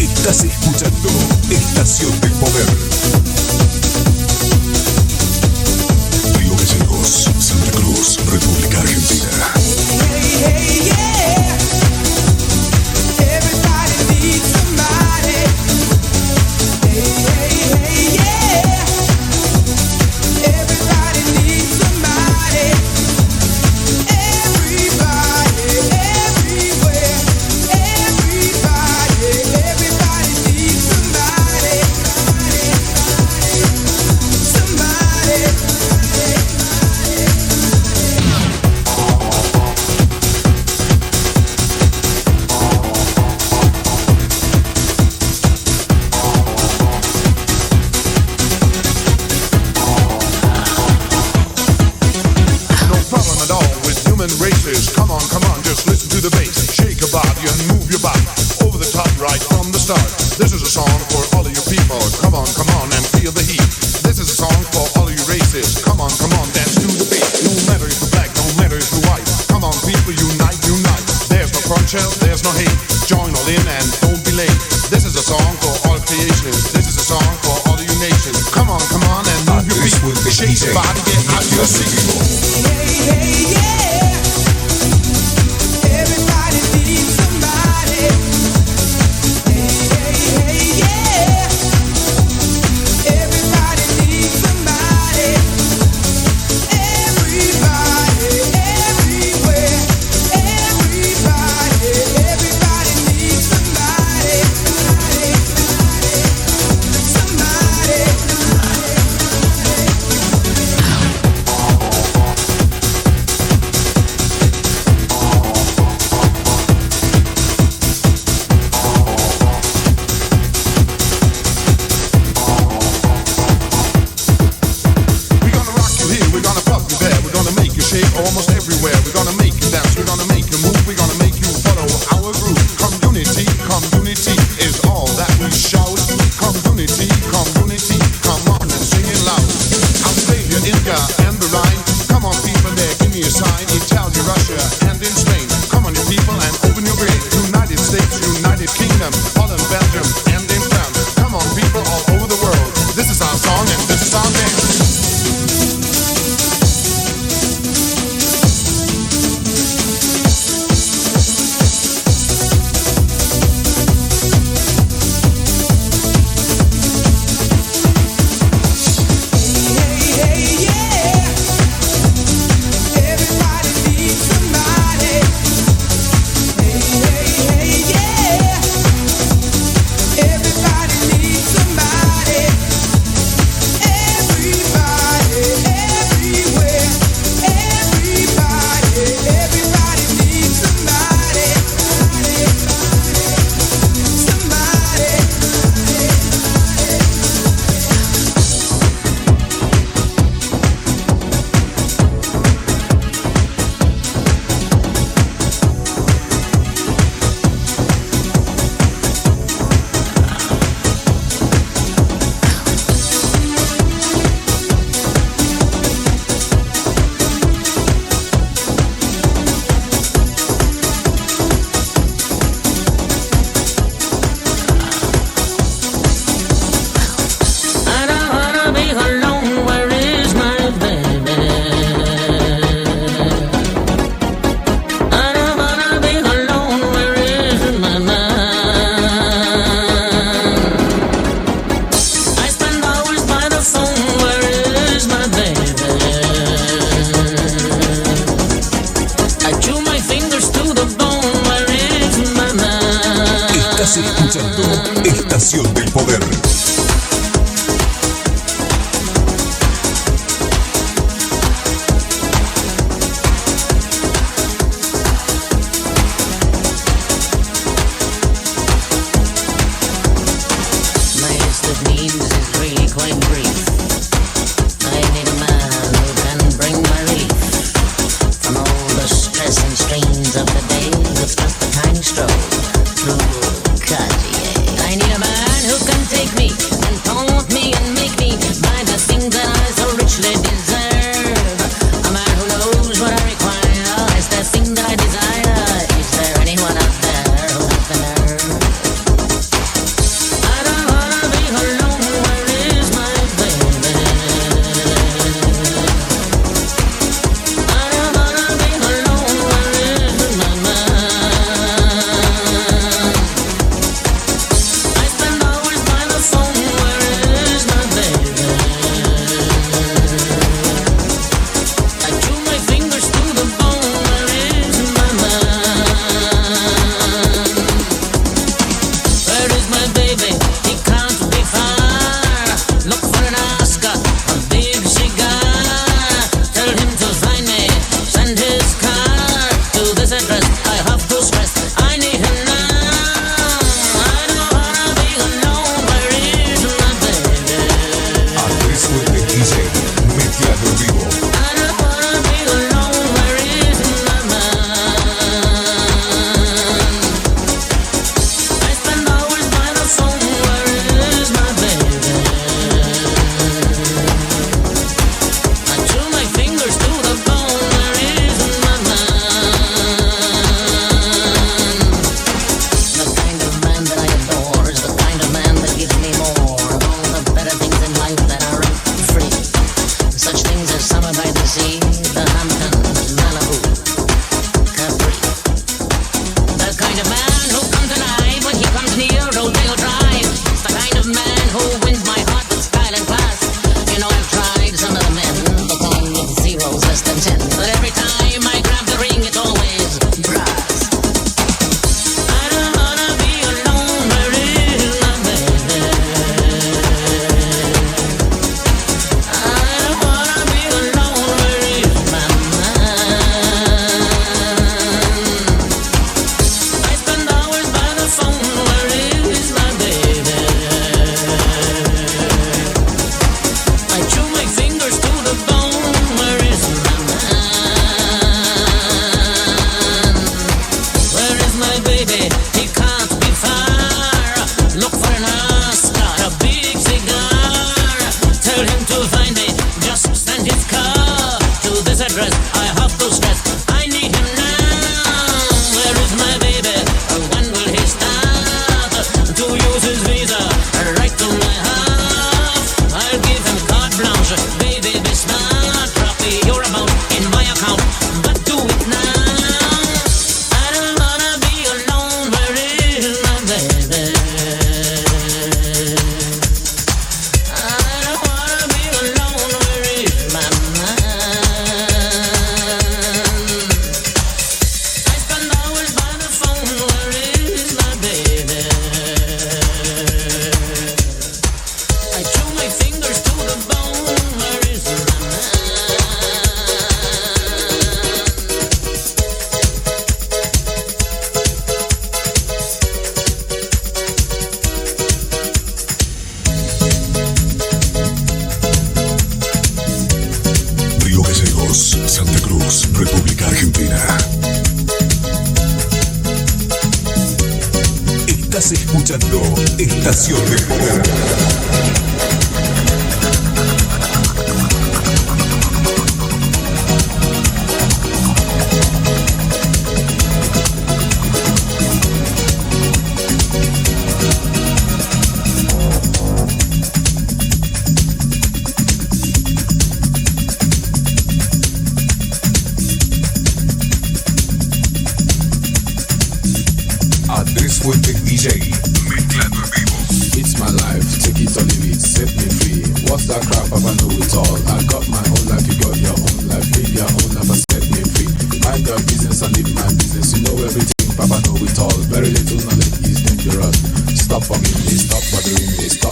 Estás escuchando Estación del Poder. Río Gallegos, Santa Cruz, República Argentina. This is a song for all of you people. Come on and feel the heat. This is a song for all of you races. Come on, dance to the beat. No matter if you're black, no matter if you're white. Come on, people, unite. There's no crunch, there's no hate. Join all in and don't be late. This is a song for all creations. This is a song for all of you nations. Come on and move your feet. Shake your body, get out your seat. Hey, yeah. Everybody needs somebody. Almost everywhere, we're gonna make you dance, we're gonna make you move, we're gonna make you follow our groove. Community is all that we shout. Community, come on and sing it loud. Australia, India, and the Rhine. Come on, people, there, give me a sign. Italy, Russia, and in Spain. Come on, you people, and open your brain. United States, United Kingdom, Holland, Belgium, and in France. Come on, people, all over the world. This is our song and this is our dance. Everybody needs somebody. poder. My list of needs is really quite brief. I need a man who can bring my relief from all the stress and strains of the day with just a tiny stroll through Cartier. I need a man who can take me and taunt me and make me buy the things that I so richly deserve. A man who knows what I require. Is there a thing that I desire? Is there anyone out there who has the nerve? I don't wanna be alone. Where is my baby? I don't wanna be alone. Where is my man? I spend hours by the phone. Where is my baby? I chew my fingers to the bone. Where is my man? Where is my baby? He can't be far. Look for an Oscar, a big cigar. Tell him to find me. Send his car to this address. I have to stress, I need him now. I don't wanna be alone. Where is my baby? Andrés Fuentes DJ, mezclado en vivo. I don't wanna be alone. Where is my man? I spend hours by the phone. Where is my baby? I chew my fingers to the bone. Where is my man? The kind of man that I adore is the kind of man that gives me more of all the better things in life that are free. Such things as summer by the sea, the Hamptons, Malibu, Capri. The kind of man who comes alive when he comes near Rodeo Drive. It's the kind of man who wins my heart with style and class. You know, I've tried some of the men, the kind with zeros less than 10. But every time I grab the ring, it's always brass. I don't wanna be alone. Where is my baby? I don't wanna be alone. Where is my man? I spend hours by the phone. Where is my baby? I chew my fingers to the bone. Where is my man? Where is my baby? He can't be far. Look for an Oscar, a big cigar. Tell him to find me. Just send his car to this address. I have to stress, I need him now. Where is my baby? When will he start to use his visa right to my house? I'll give him carte blanche. Baby, be smart. Drop me your amount in my account, but do it now. I don't wanna be alone. Where is my baby? I don't wanna be alone. Where is my man? I spend hours by the phone. Where is my baby? I chew my fingers to the bone. Where is my man? Río Gallegos, Santa Cruz, República Argentina. Estás escuchando Estación de Poder. Andrés Fuentes DJ, mezclando en vivo. It's my life, take it or leave it, set me free. What's that crap? I know it all. I got my own life, you got your own life. Live your own life and set me free. Mind your business and live my business. You know everything, Papa know it all. Very little knowledge is dangerous. Stop bugging me, stop bothering me, stop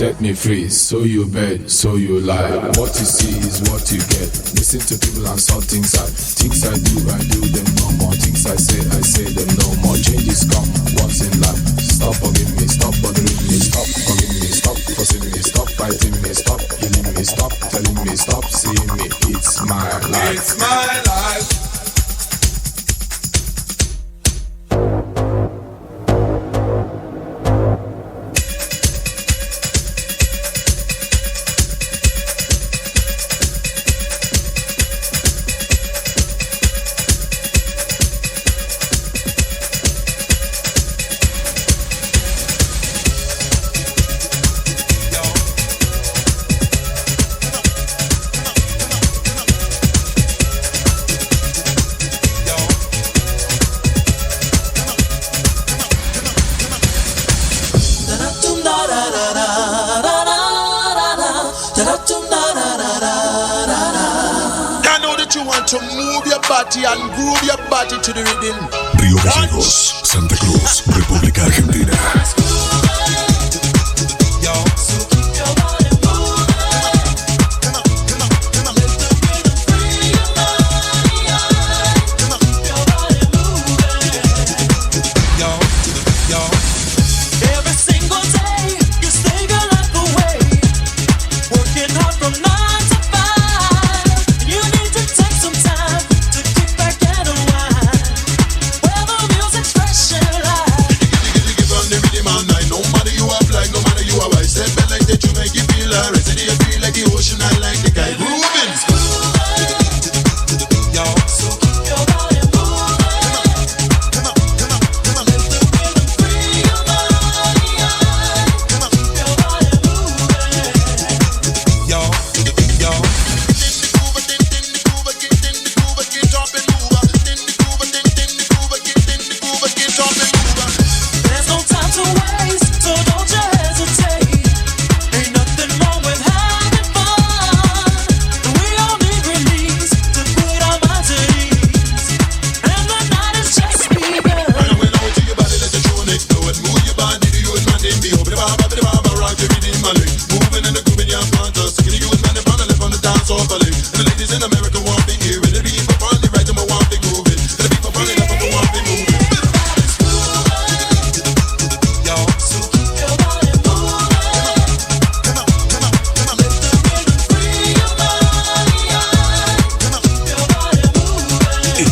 Set me free, so you bet, so you lie. What you see is what you get. Listen to people and saw things I do them no more. Things I say them no more. Changes come once in life. Stop forgiving me, stop bothering me, stop forgiving me, stop forcing me, stop fighting me, stop killing me, stop telling me, stop seeing me. It's my life. It's my life. And groove your body to the rhythm. Río Gallegos, Santa Cruz, República Argentina.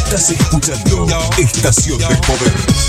Estás escuchando Estación del Poder.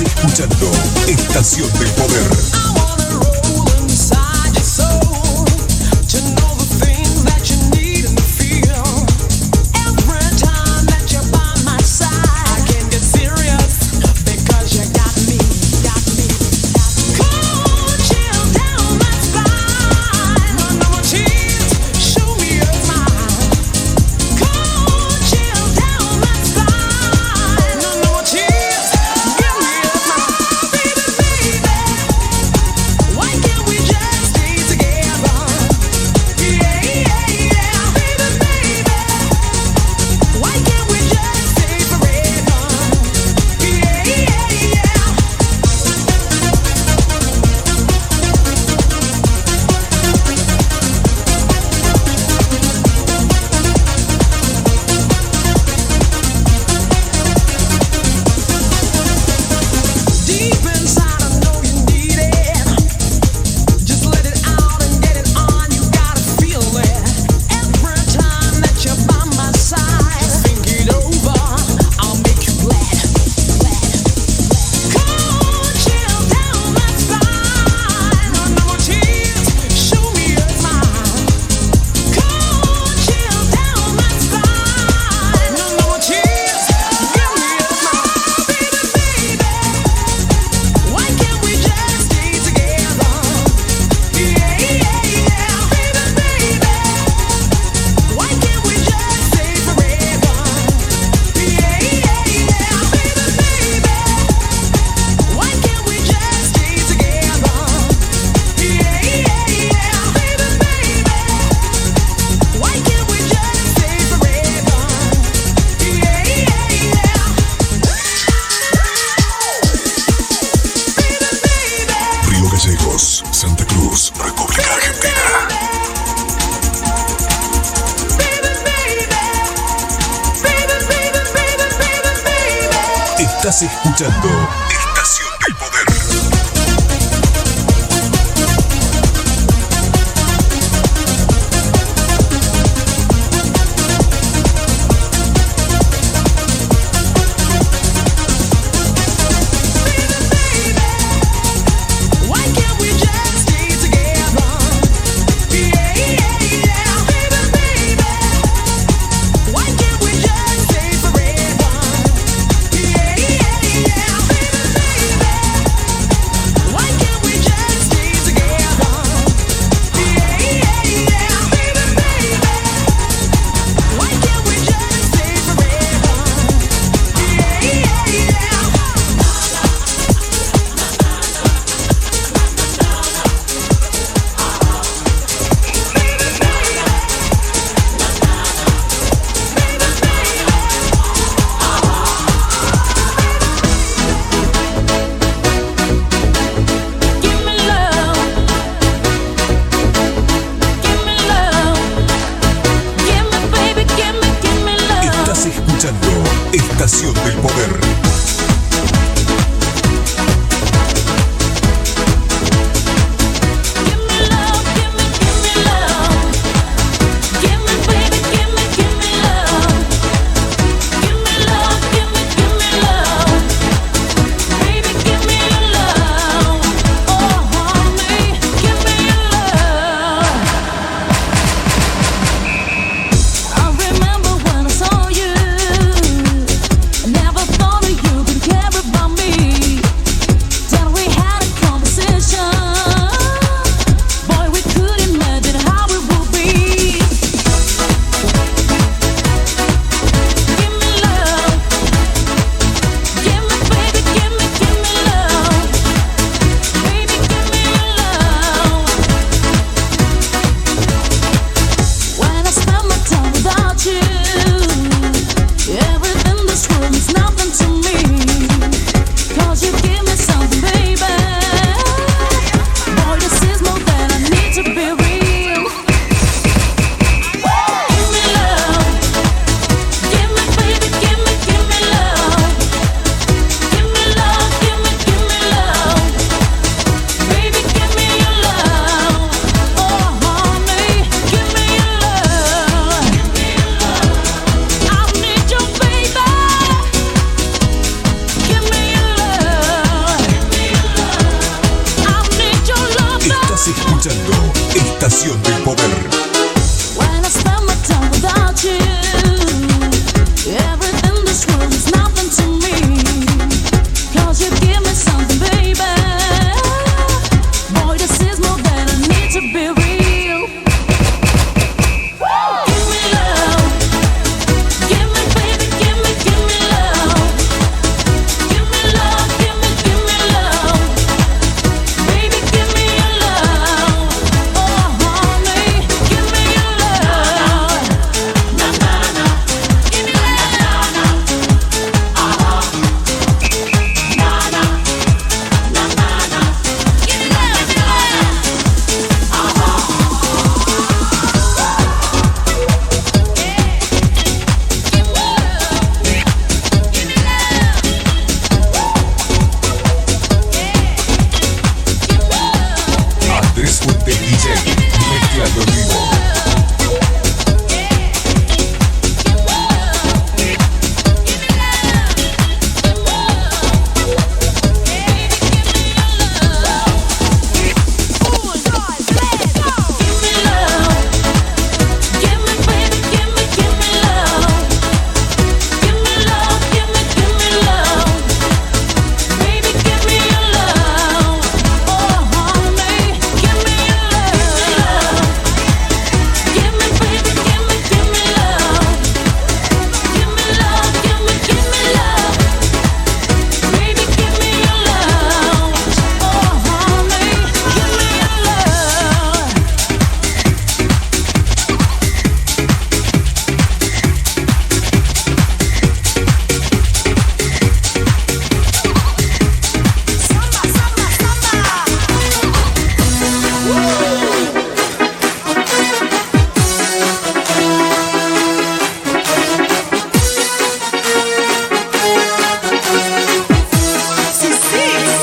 Estás escuchando Estación del Poder. Santa Cruz, República Argentina. Estás escuchando Estación del Poder. escuchando Estación del Poder. When I spend my time without you, everything this world is nothing to me. 'Cause you give me something, baby. Boy, this is more than I need to be real. Give me love. Give me, baby, give me love. Give me love, give me love. Baby, give me your love. Oh, honey, give me your love. Na na na, give me love. Na na, give me love, give me Andrés Fuentes DJ, mezclando en vivo.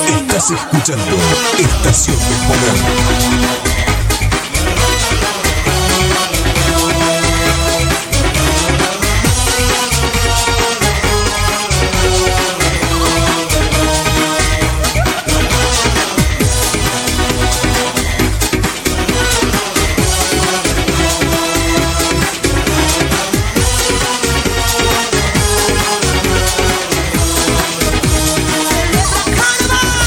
Estás escuchando Estación del Poder. Carnival!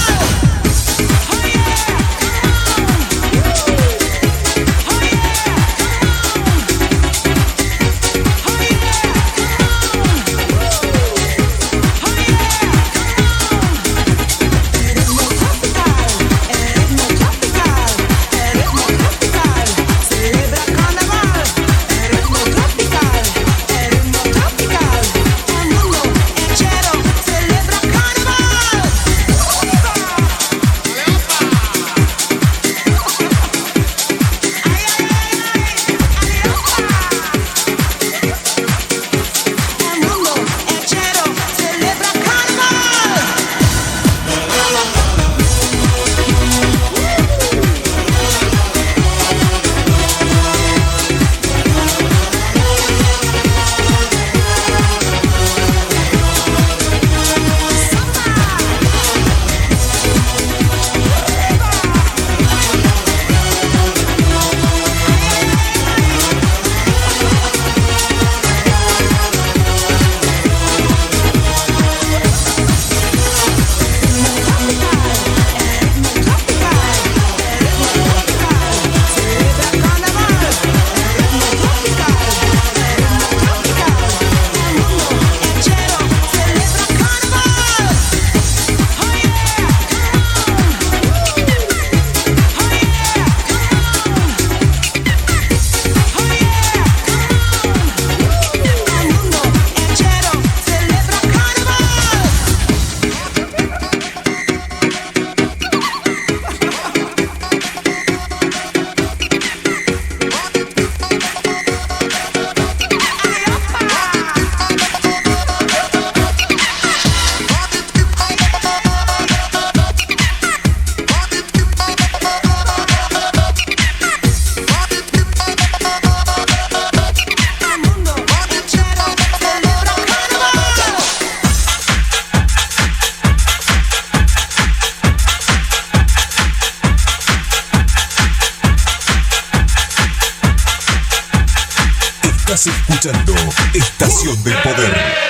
Estación del Poder.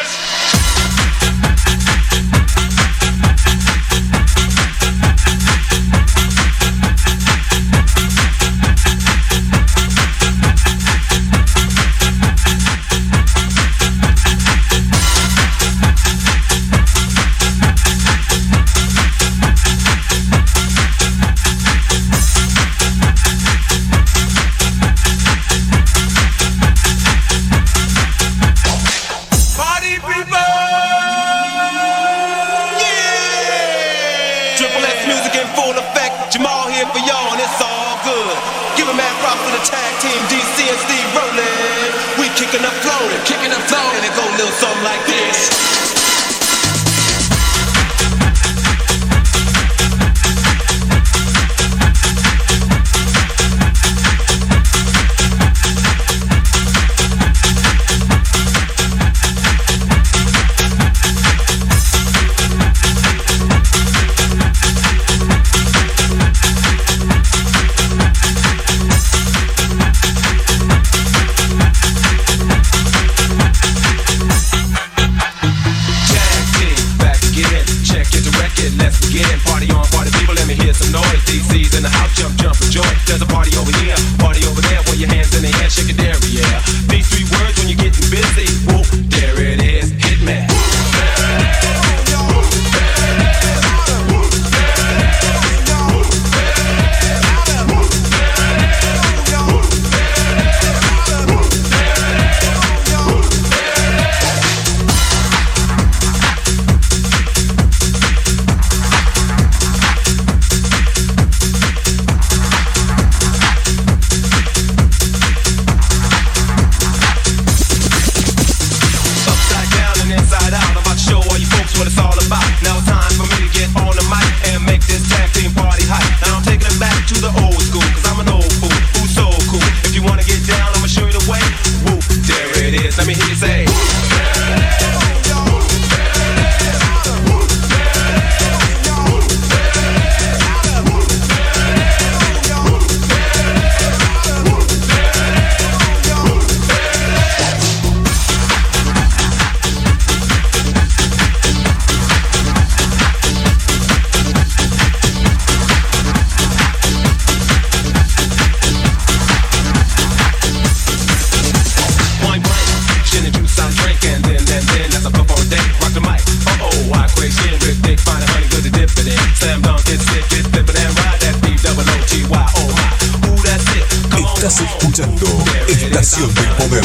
Estás escuchando Estación del Poder.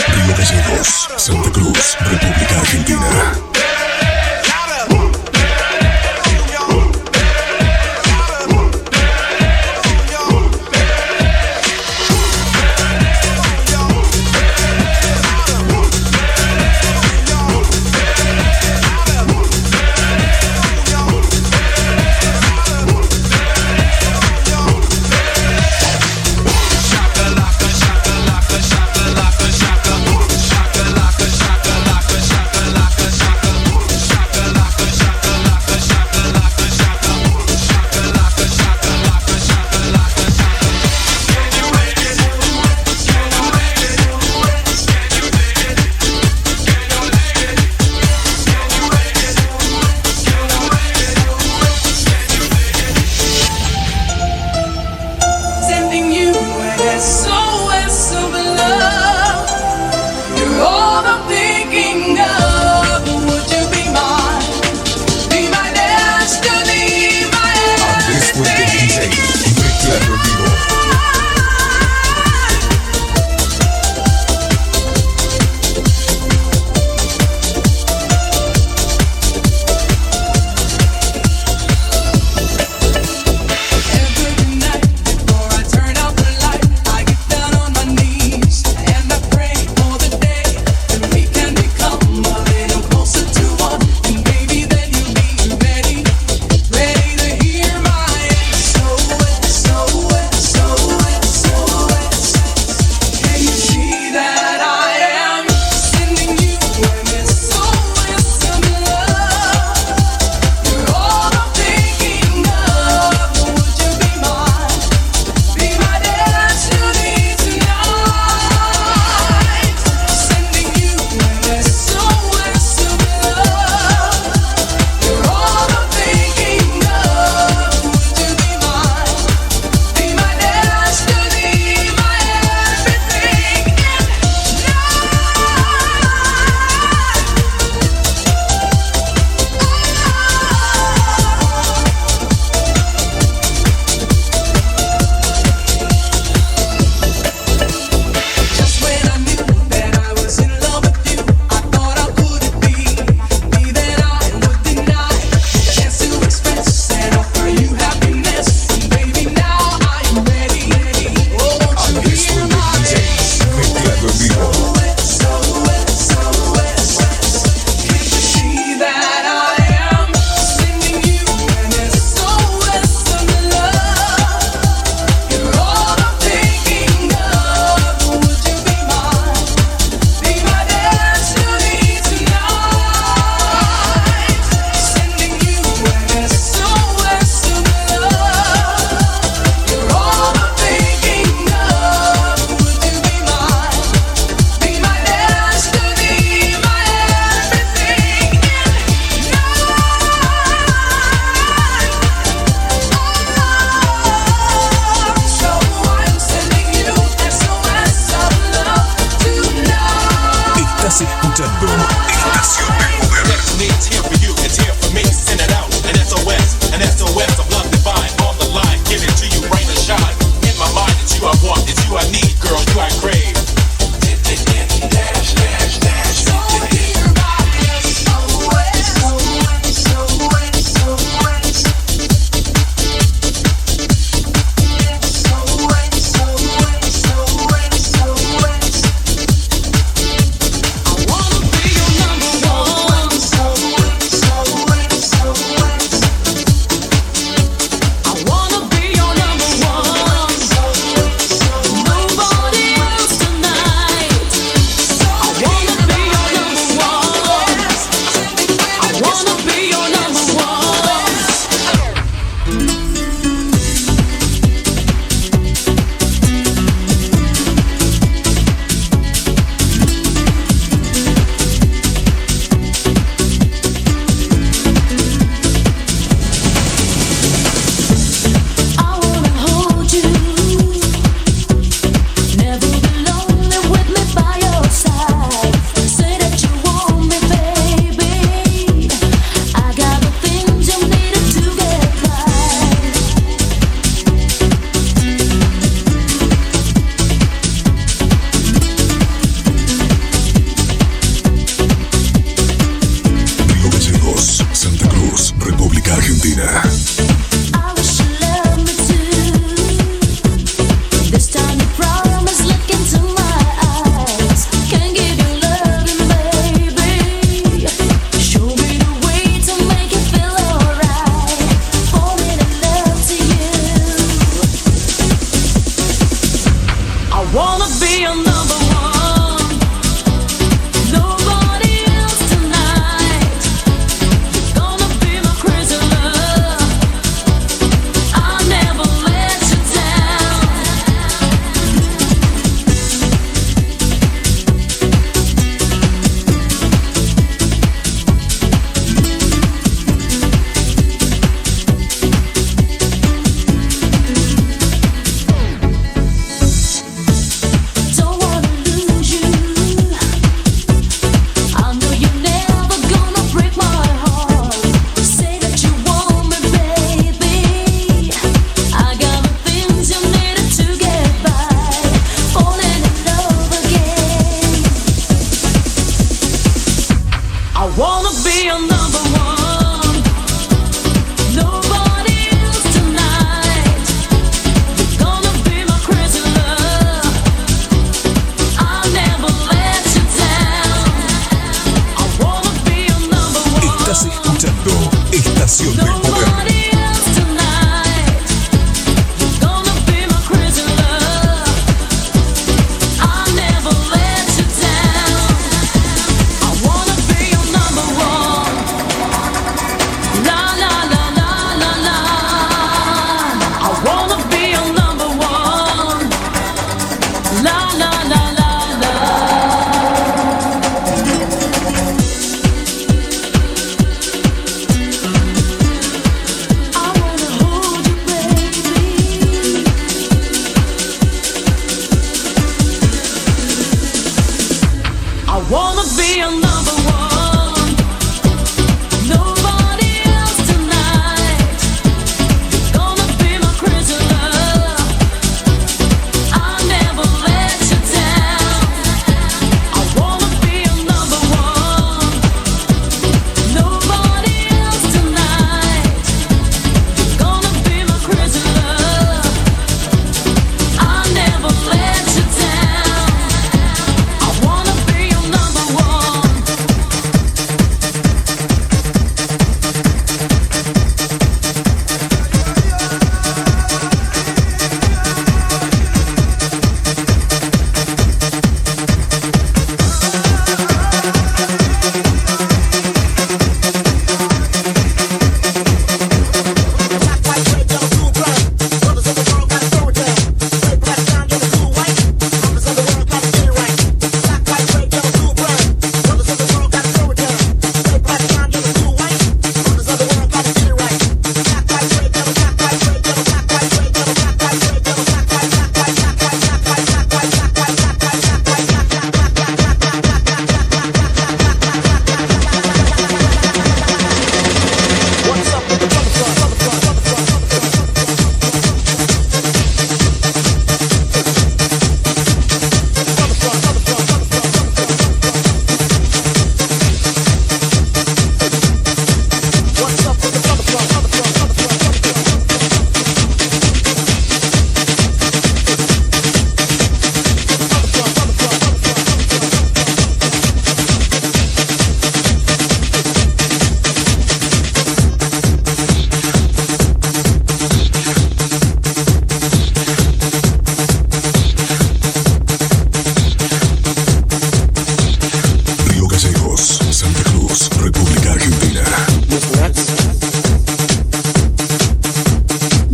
Río Gallegos, Santa Cruz, República Argentina. Shaka,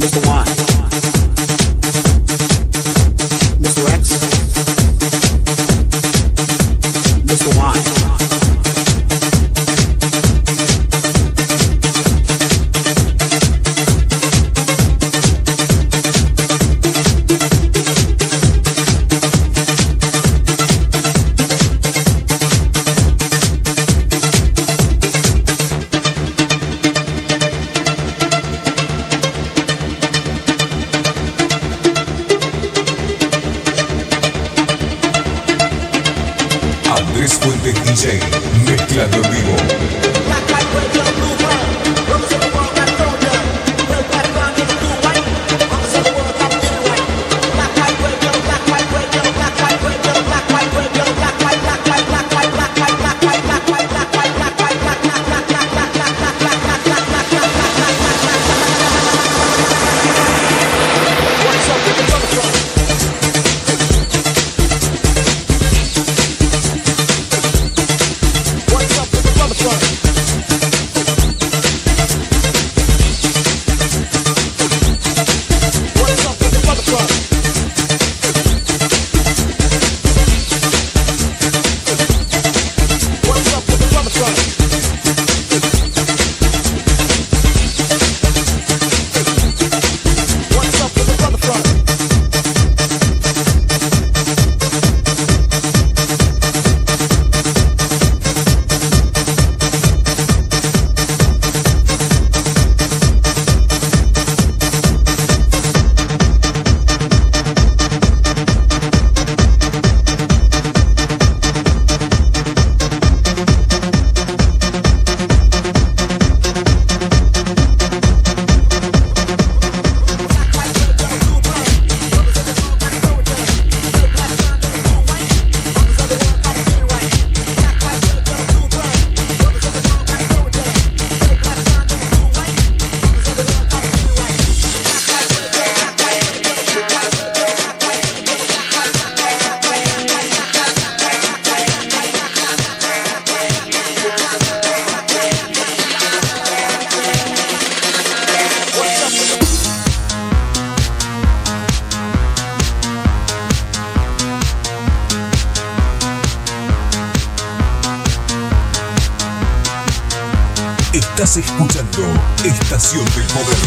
Mr. Y, Mr. X, Mr. Y. Andrés Fuentes DJ, mezclando en vivo. Estás escuchando Estación del Poder.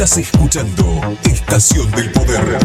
Estás escuchando Estación del Poder.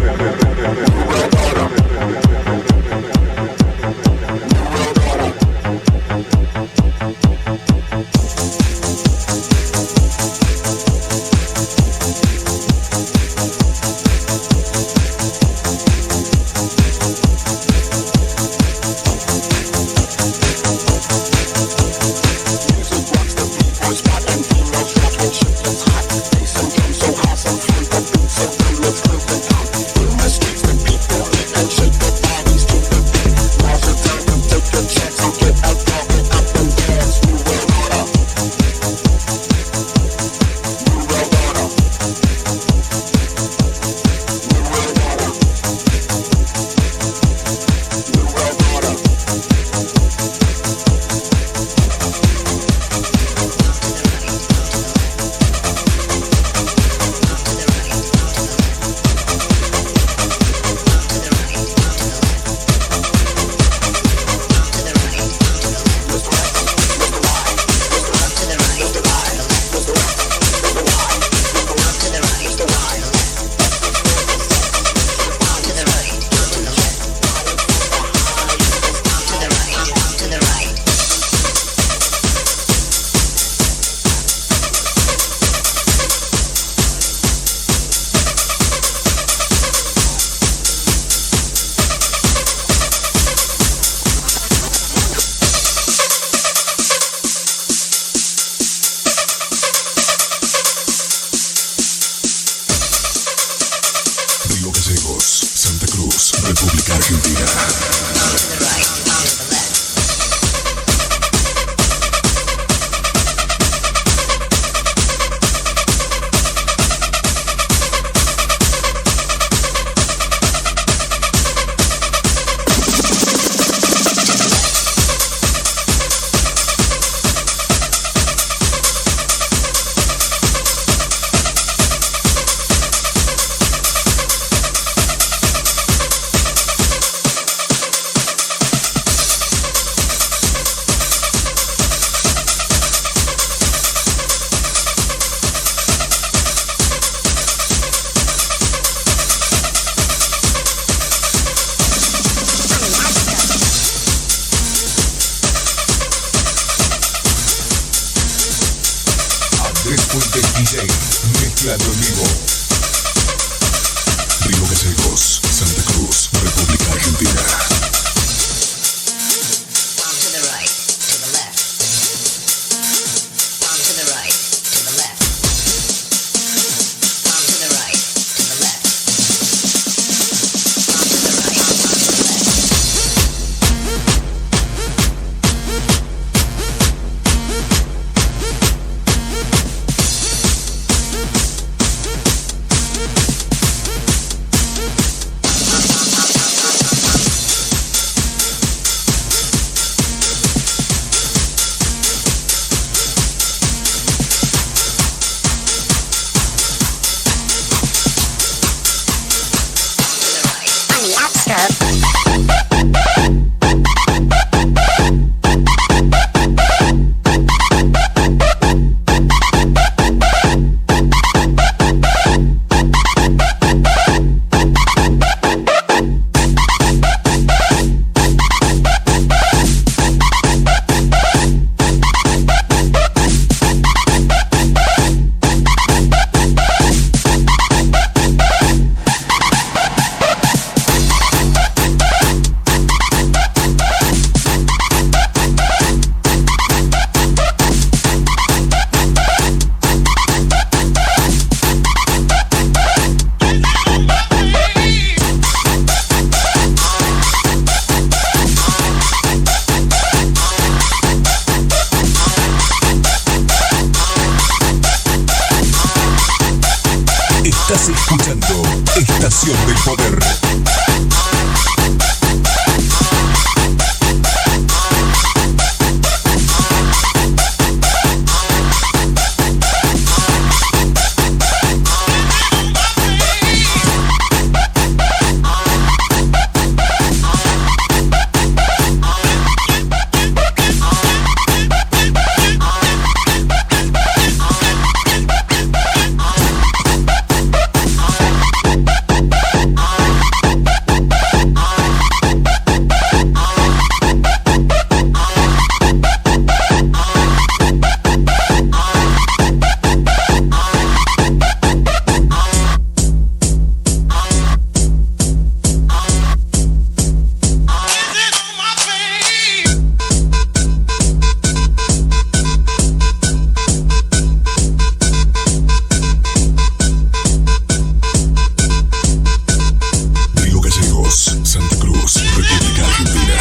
Fuentes DJ, mezclando en vivo. Río Gallegos, Santa Cruz, República Argentina. Estás escuchando Estación del Poder. Santa Cruz, República Argentina.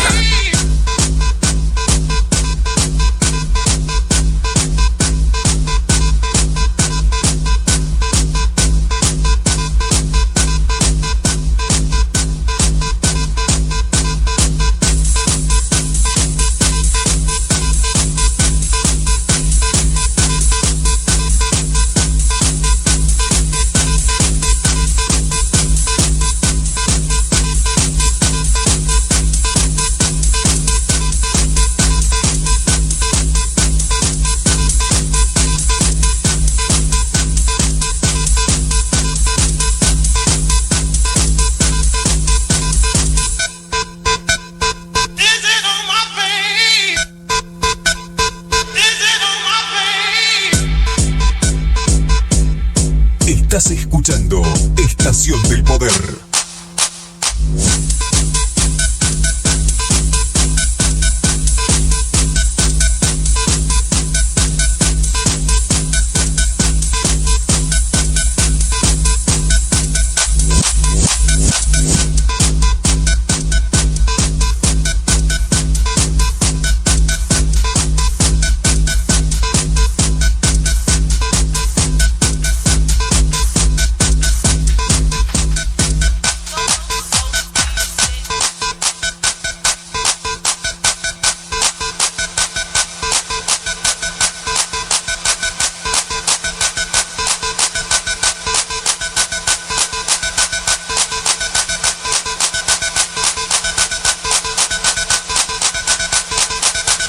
Estás escuchando Estación del Poder.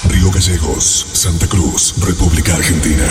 Río Gallegos, Santa Cruz, República Argentina.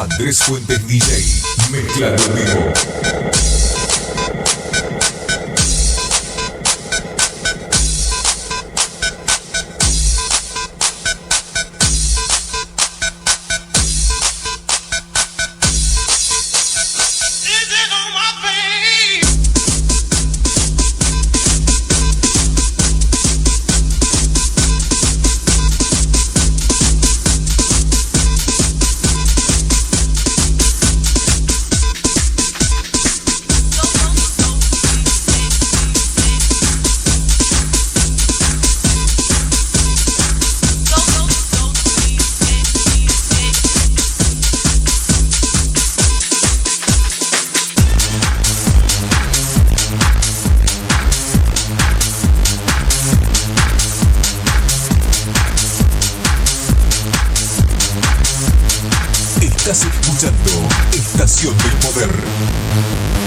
Andrés Fuentes DJ, mezclando en vivo. Estás escuchando Estación del Poder.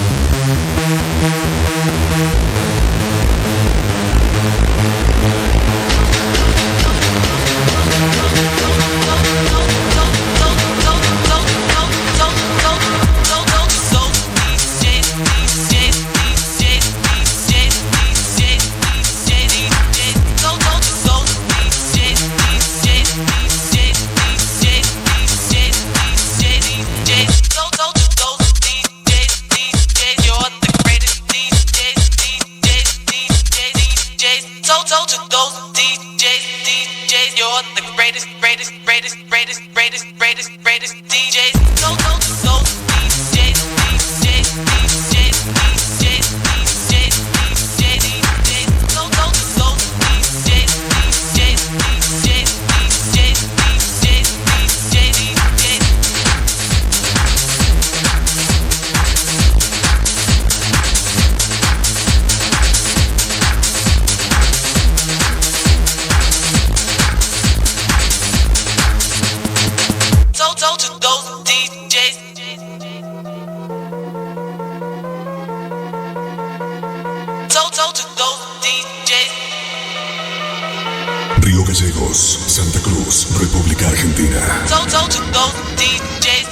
Río Gallegos, Santa Cruz, República Argentina. To those DJs,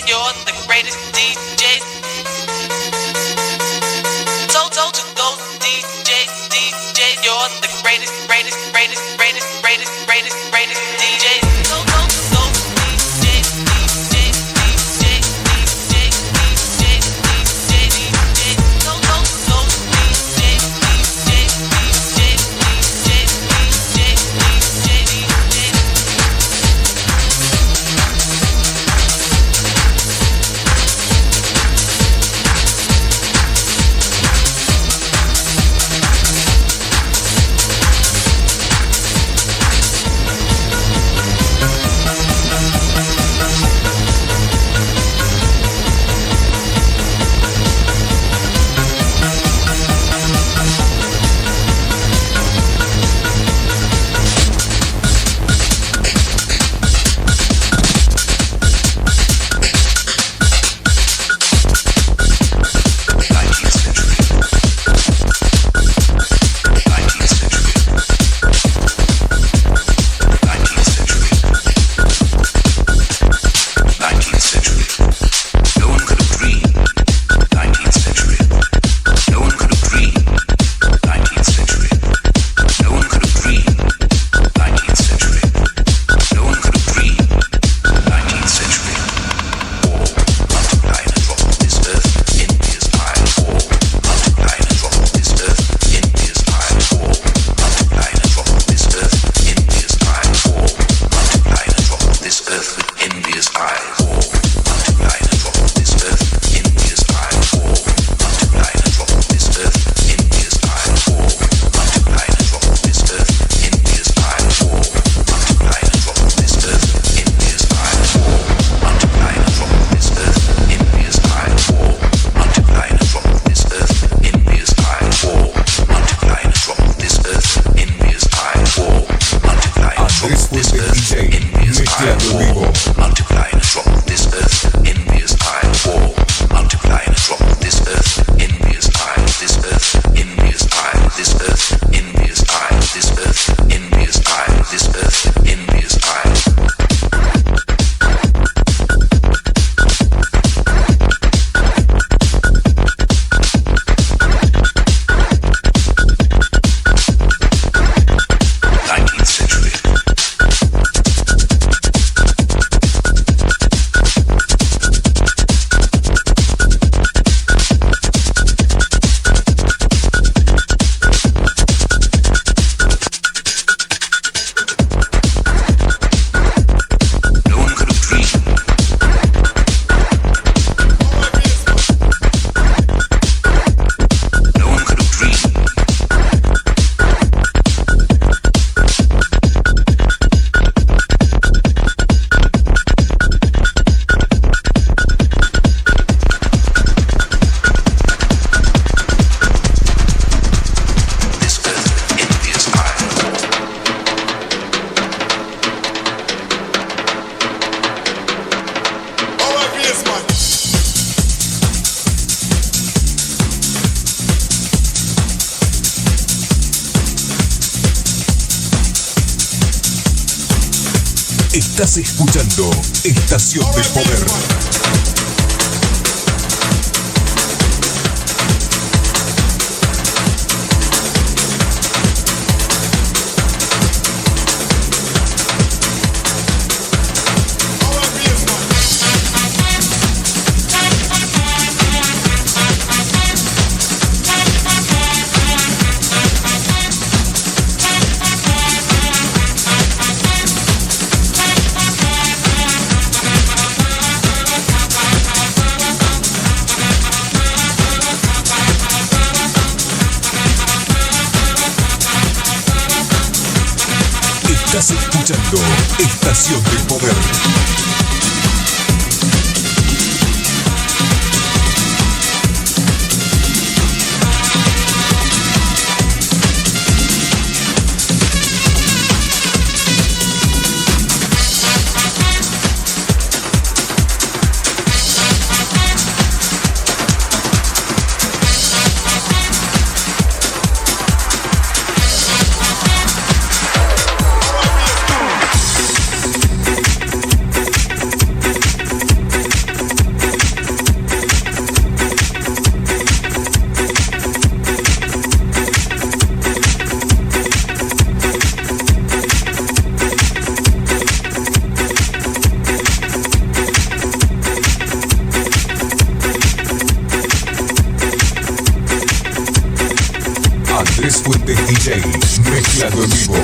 you're the greatest DJs. To those DJs, you're the greatest DJs. Estás escuchando Estación del Poder. Estás escuchando Estación del Poder. Andrés Fuentes DJ, mezclando en vivo.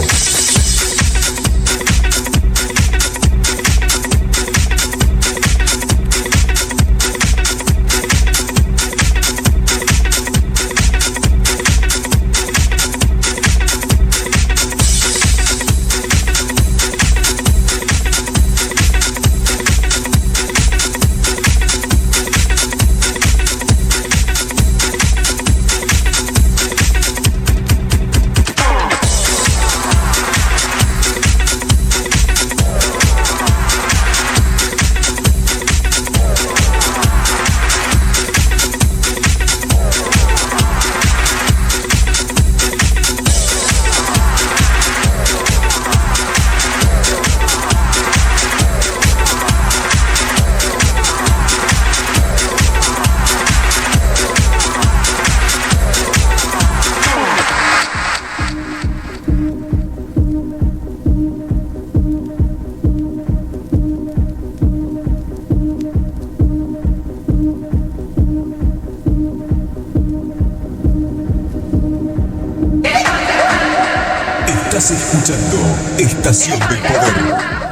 Estás escuchando Estación del Poder.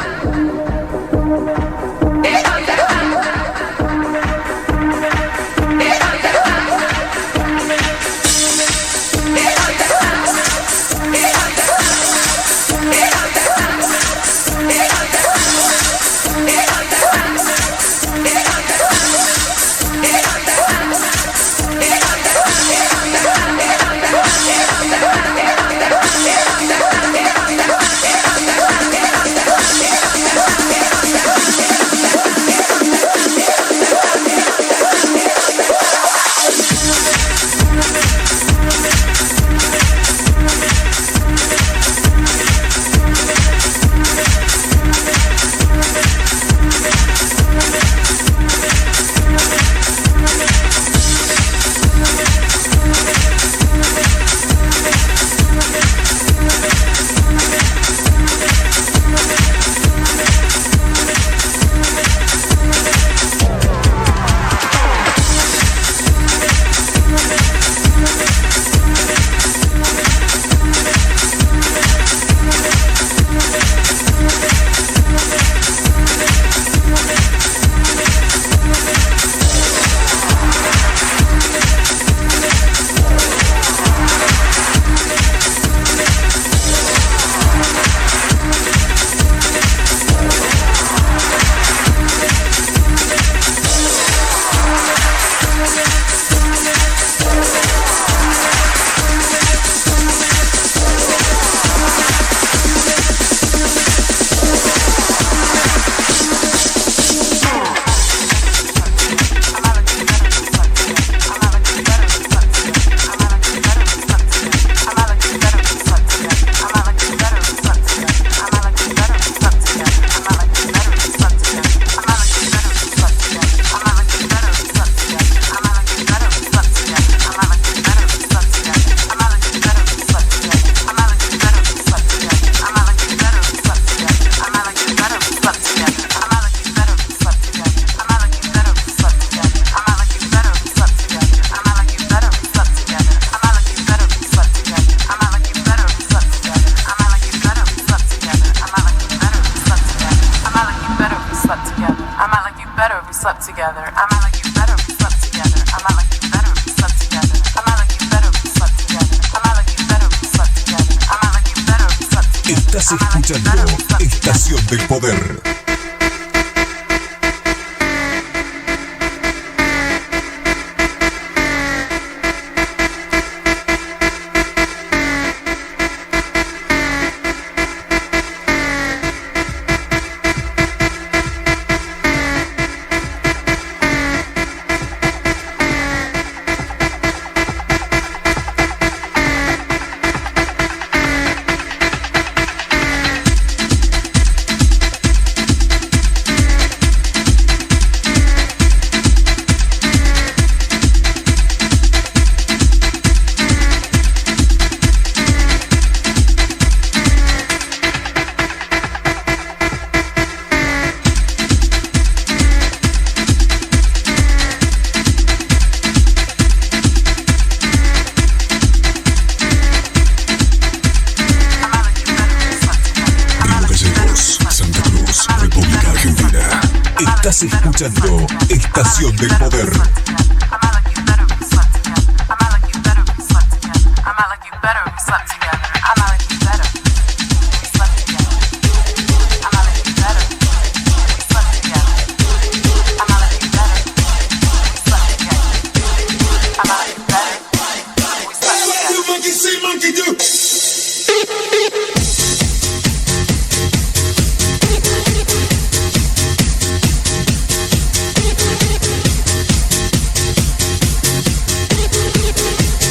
Yeah. slept together. I'm not like you better we slept together. I'm not like you better we slept together. I'm not like you better we slept together. I'm not like you better we slept together. I'm not like you better we slept together. Estás escuchando Estación del Poder.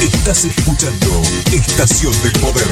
Estás escuchando Estación del Poder.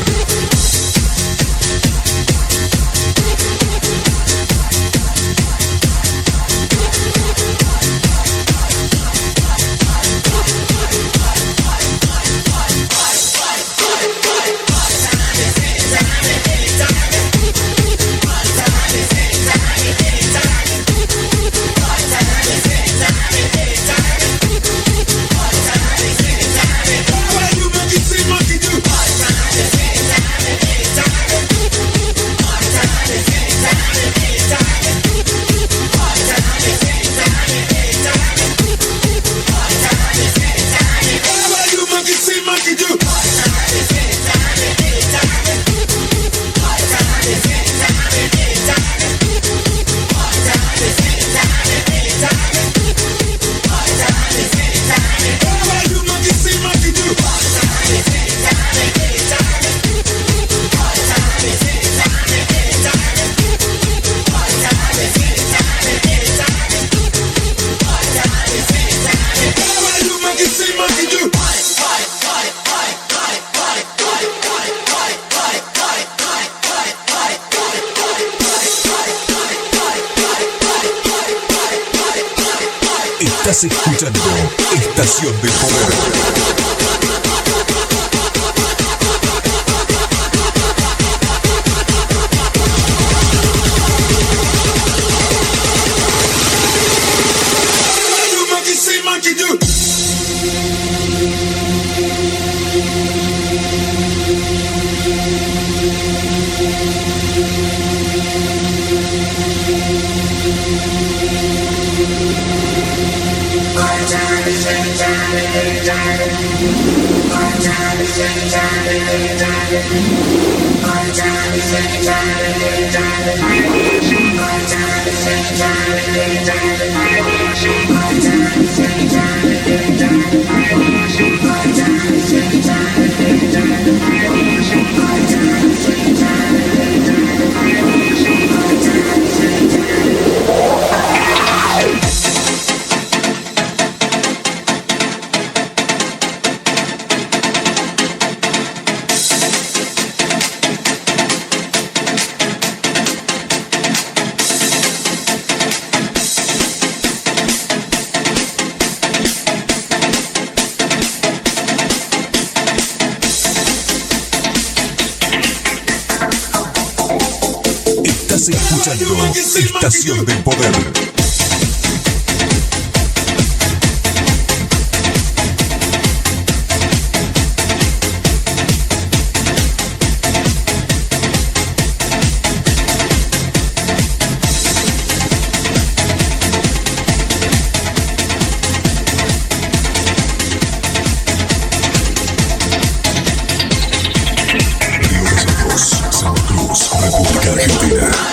Estás escuchando Estación del Poder. Estás escuchando Estación del Poder. Estás escuchando Estación del Poder. Argentina.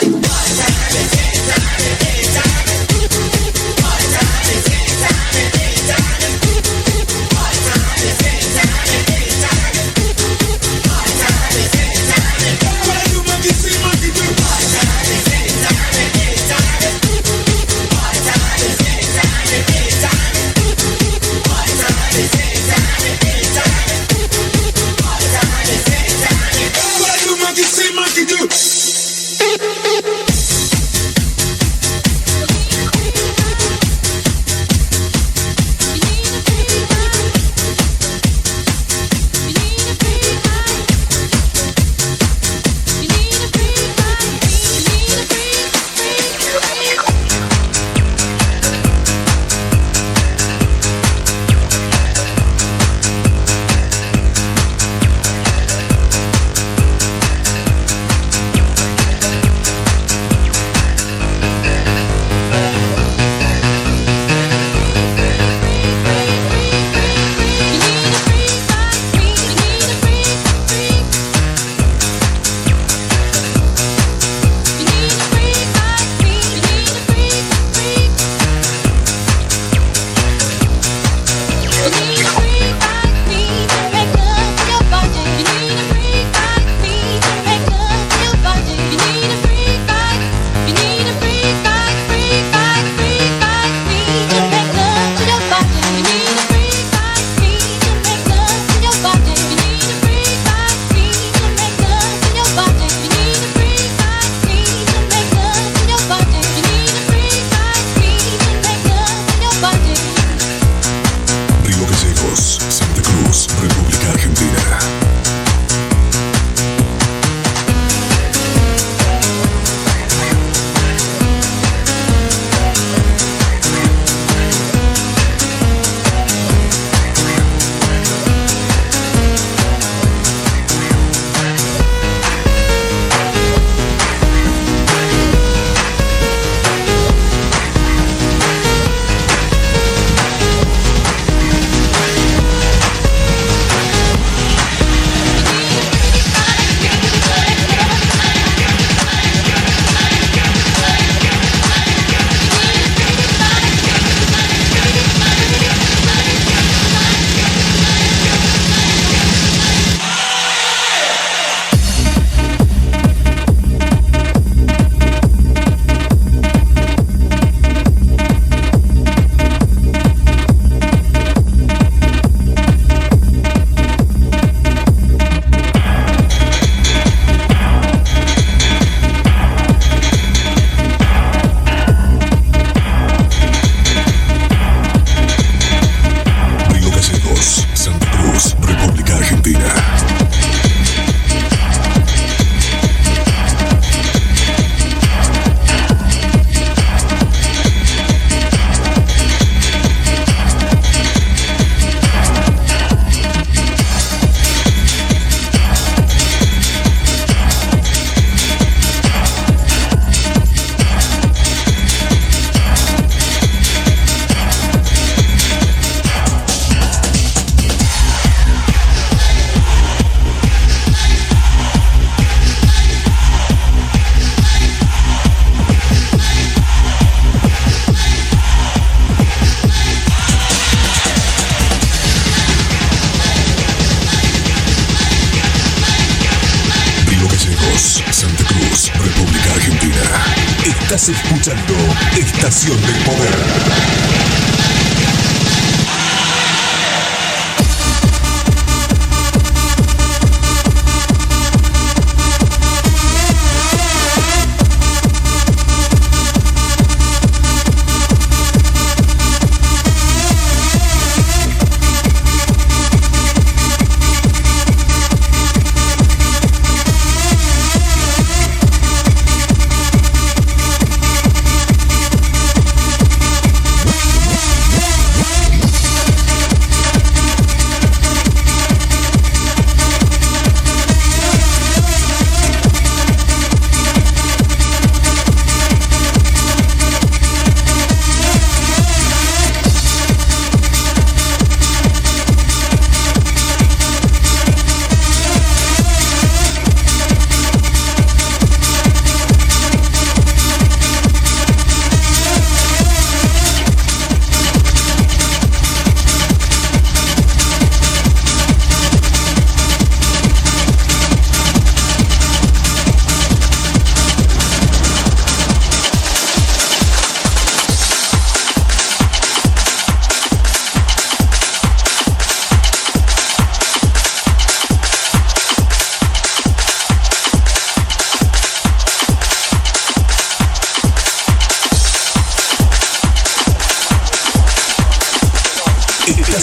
Estás escuchando Estación del Poder.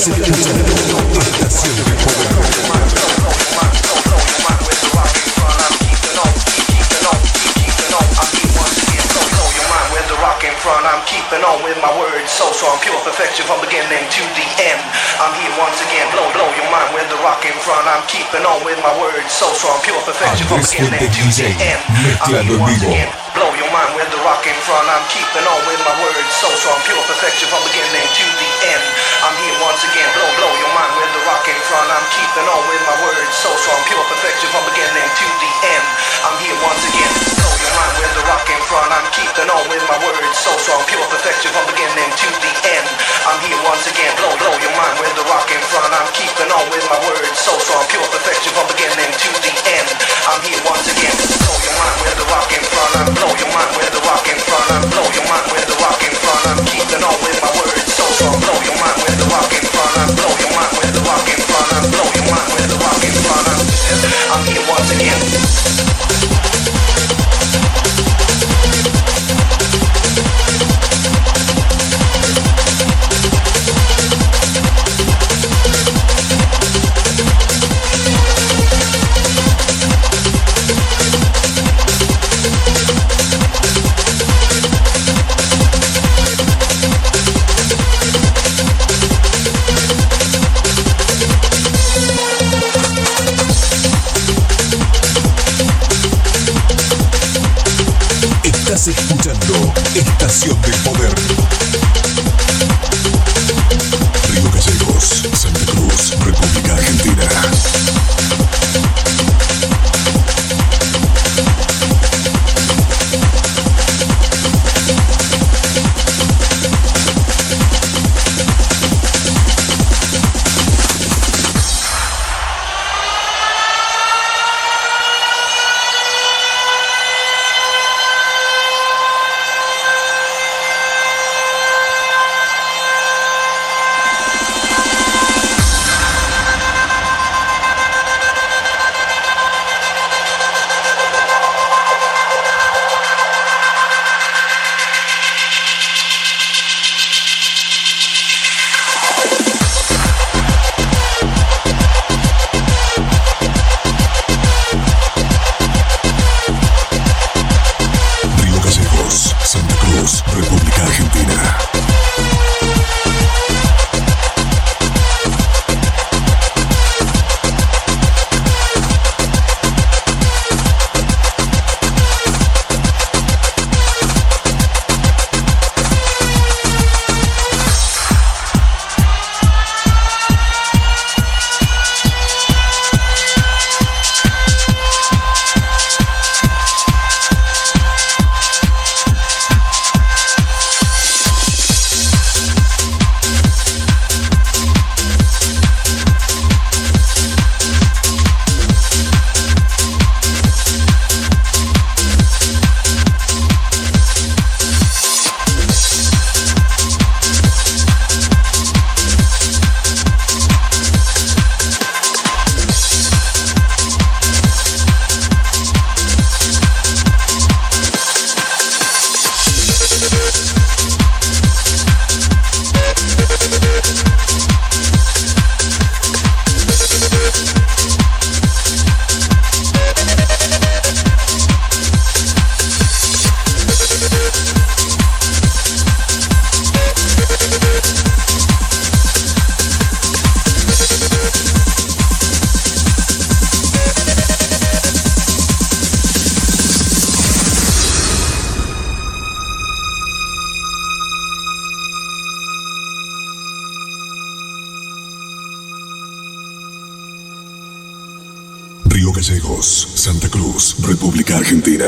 Estás escuchando Estación de I'm keeping on with my words so strong, pure perfection from beginning to the end. I'm here once again, blow your mind with the rock in front. I'm keeping on with my words so strong, pure perfection from beginning to the end. I'm here once again, blow your mind with the rock in front. I'm keeping on with my words so strong, pure perfection from beginning to the end. I'm here once again, blow your mind with the rock in front. I'm keeping on with my words so strong, pure perfection from beginning to the end. I'm here once again, blow your mind with the rock in front. I'm keeping on with my words so strong, pure perfection from beginning to the end. I'm here once again, blow your mind with the rock in front. I'm keeping on with my words so strong, pure perfection from beginning to the end. I'm here once again, blow your mind with the rock in front. I'm blow your mind with the rock in front. I'm blow your mind with the rock in front. I'm keeping on with my words so strong, blow your mind with the rock in front. I'm blow your mind with the rock in front. I'm blow your mind with the rock in front. I'm here once again. Estás escuchando Estación del Poder. Río Gallegos, Santa Cruz, República Argentina. República Argentina. Río Gallegos, Santa Cruz, República Argentina.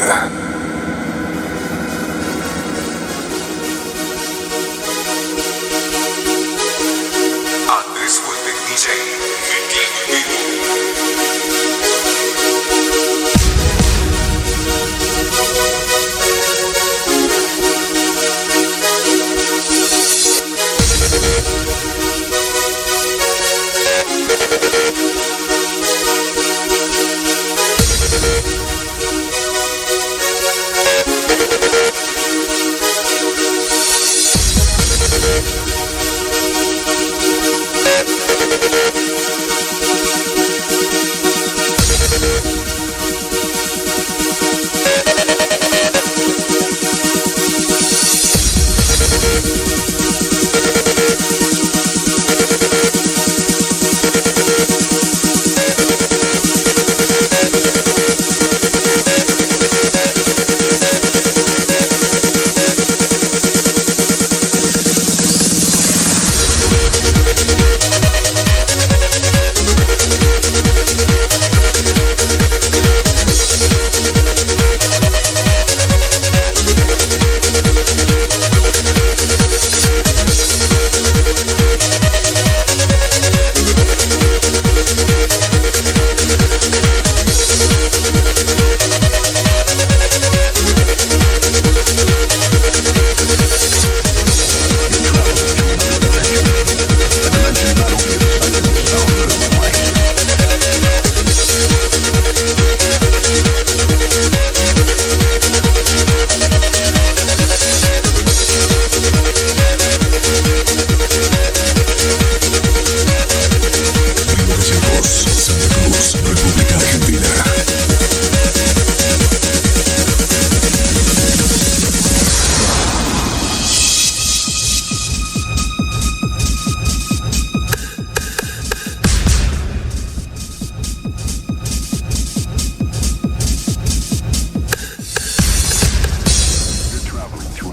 Andrés Fuentes DJ, metiendo en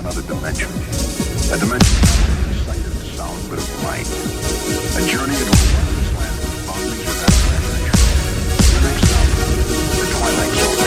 another dimension. A dimension not of sight and sound, but of mind. A journey into a wondrous land whose boundaries are not imagination. Your next stop, the Twilight Zone.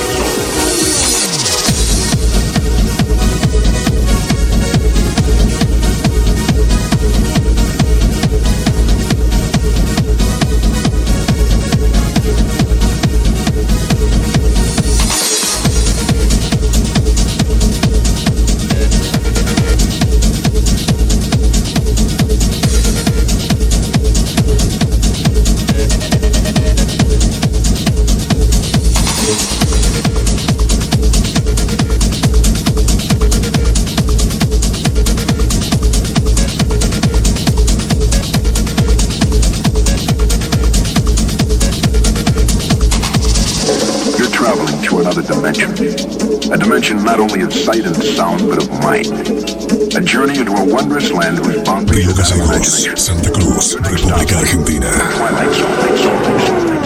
A dimension not only of sight and sound, but of mind. A journey into a wondrous land whose boundaries Río are not Gallegos, imagination. Santa Cruz, República Argentina. Twilight Zone.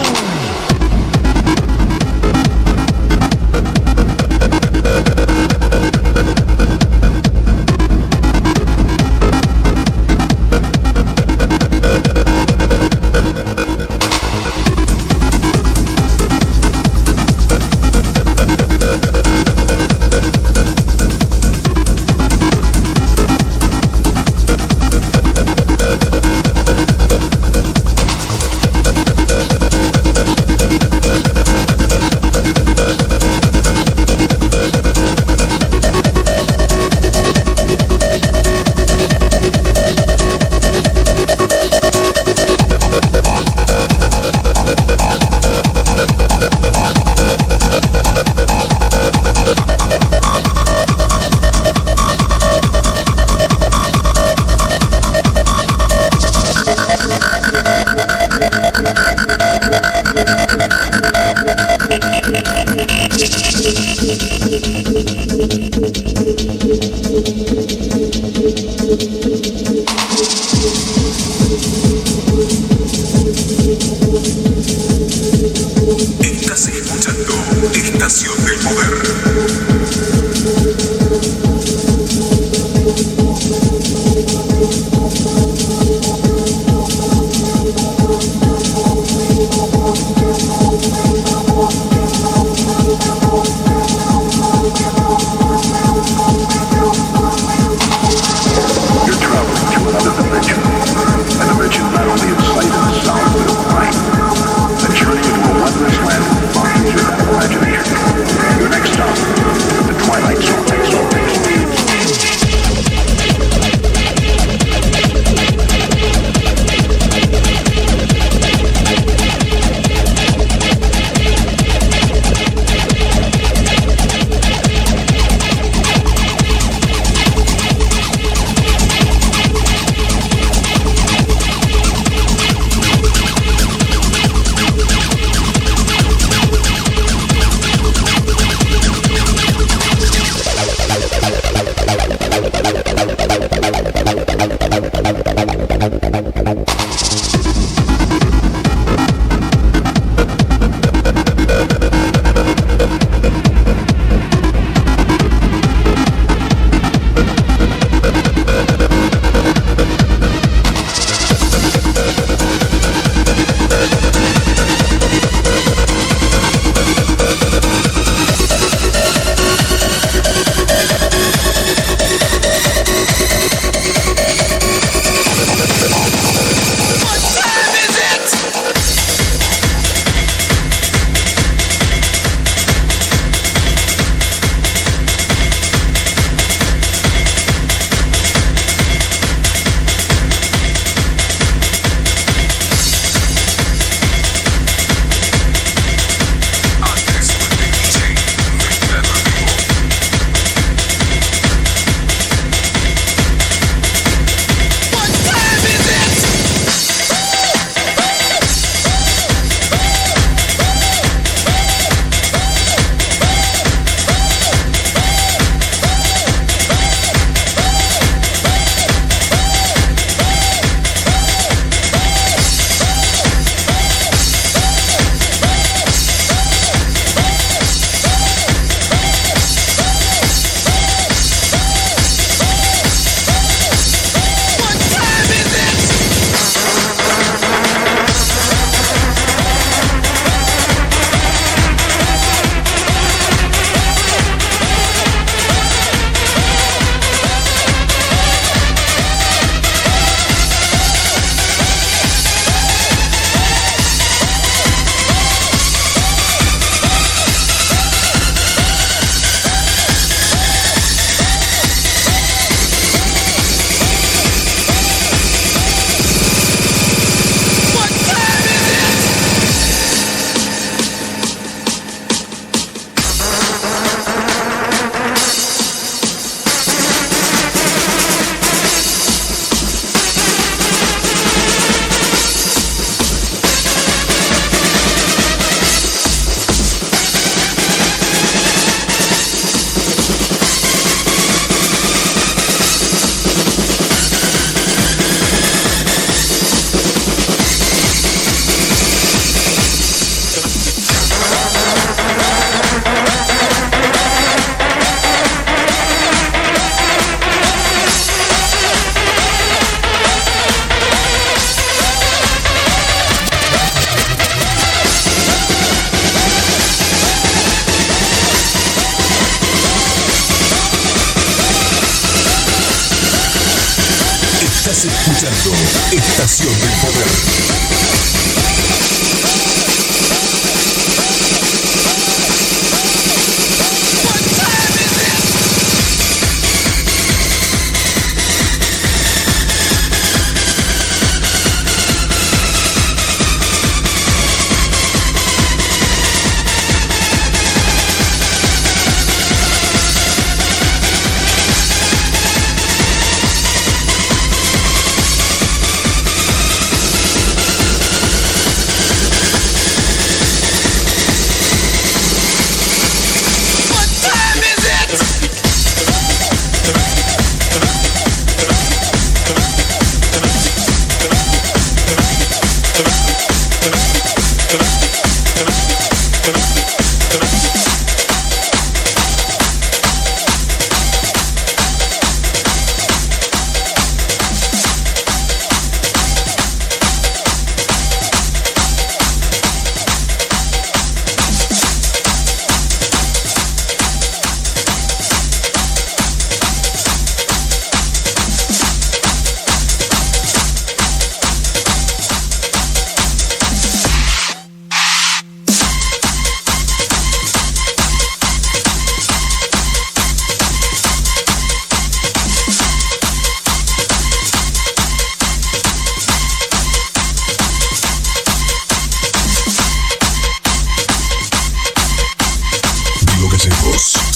Estás escuchando Estación del Poder.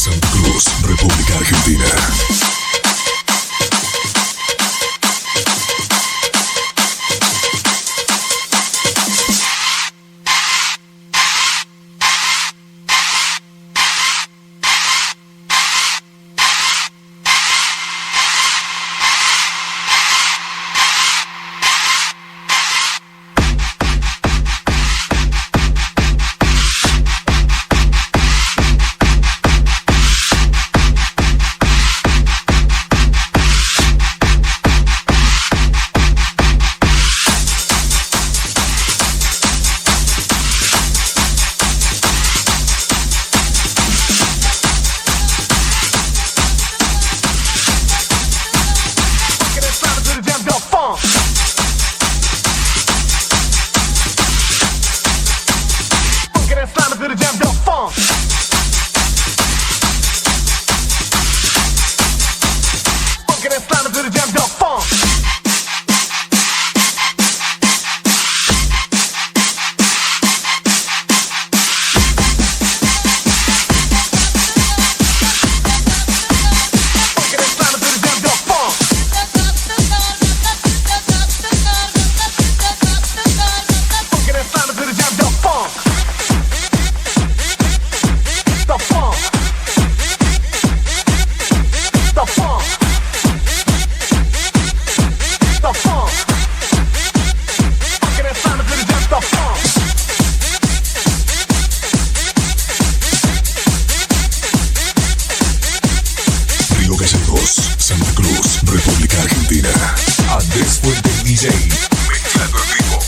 Santa Cruz, República Argentina. Santa Cruz, República Argentina. Andrés Fuentes DJ, mezclando en vivo.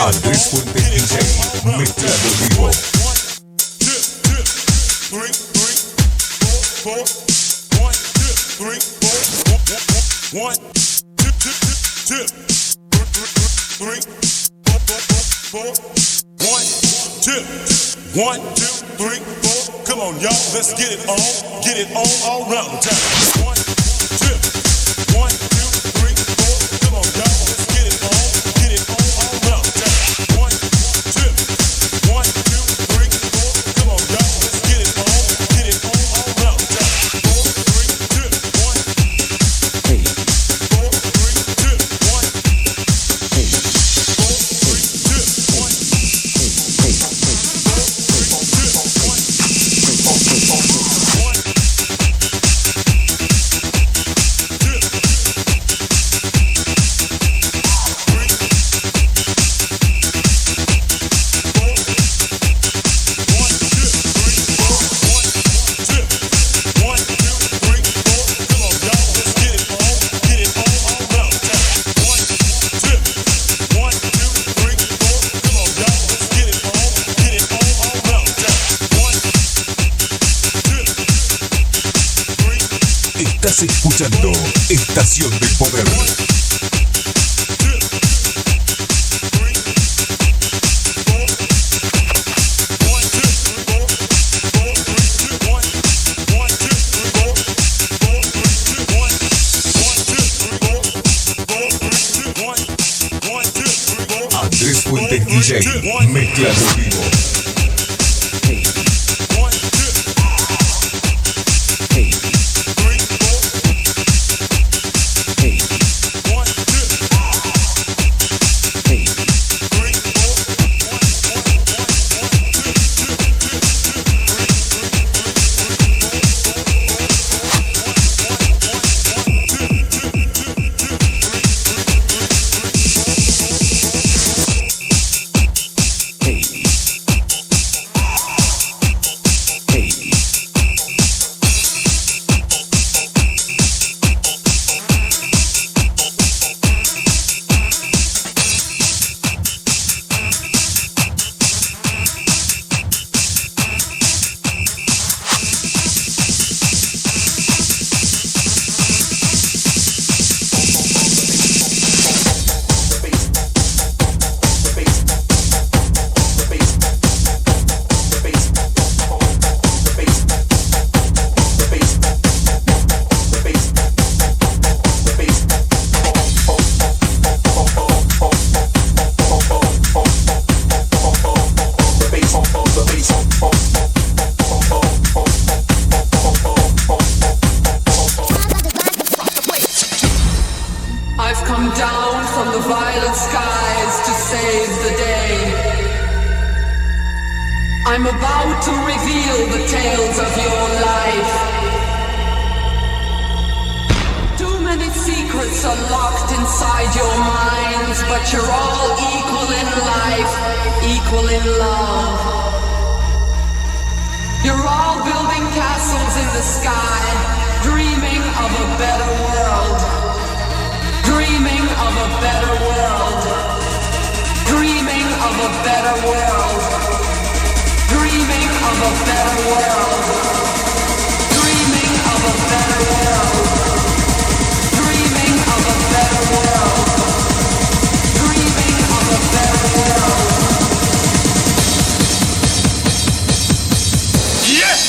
Andrés Fuentes DJ, mezclando en vivo. One, two, three, four. Come on, y'all, let's get it on all around the town. 1, 2, 1, 2, 3, 4. Come on, y'all, let's get it on all around the town. 1, 2, 1, 2, 3, 4. Come on, y'all, let's get it on all around the town. 4, 3, 2, 1. Hey. 4, 3, 2, 1. Hey. 4, 3, 2, 1. Estás escuchando Estación del Poder. Andrés Fuentes DJ, mezclando en vivo. I'm about to reveal the tales of your life. Too many secrets are locked inside your minds, but you're all equal in life, equal in love. You're all building castles in the sky, dreaming of a better world. Dreaming of a better world. Dreaming of a better world. Dreaming of a better world. Dreaming of a better world. Dreaming of a better world. Dreaming of a better world. Yes!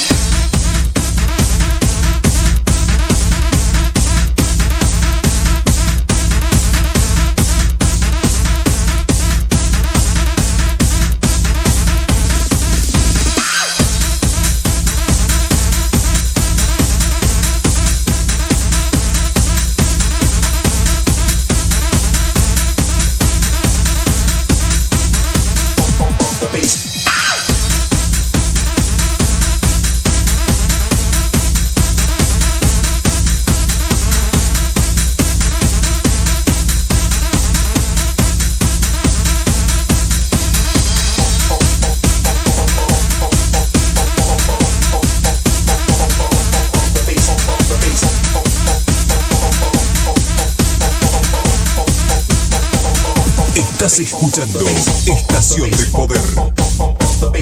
Estás escuchando Estación del Poder.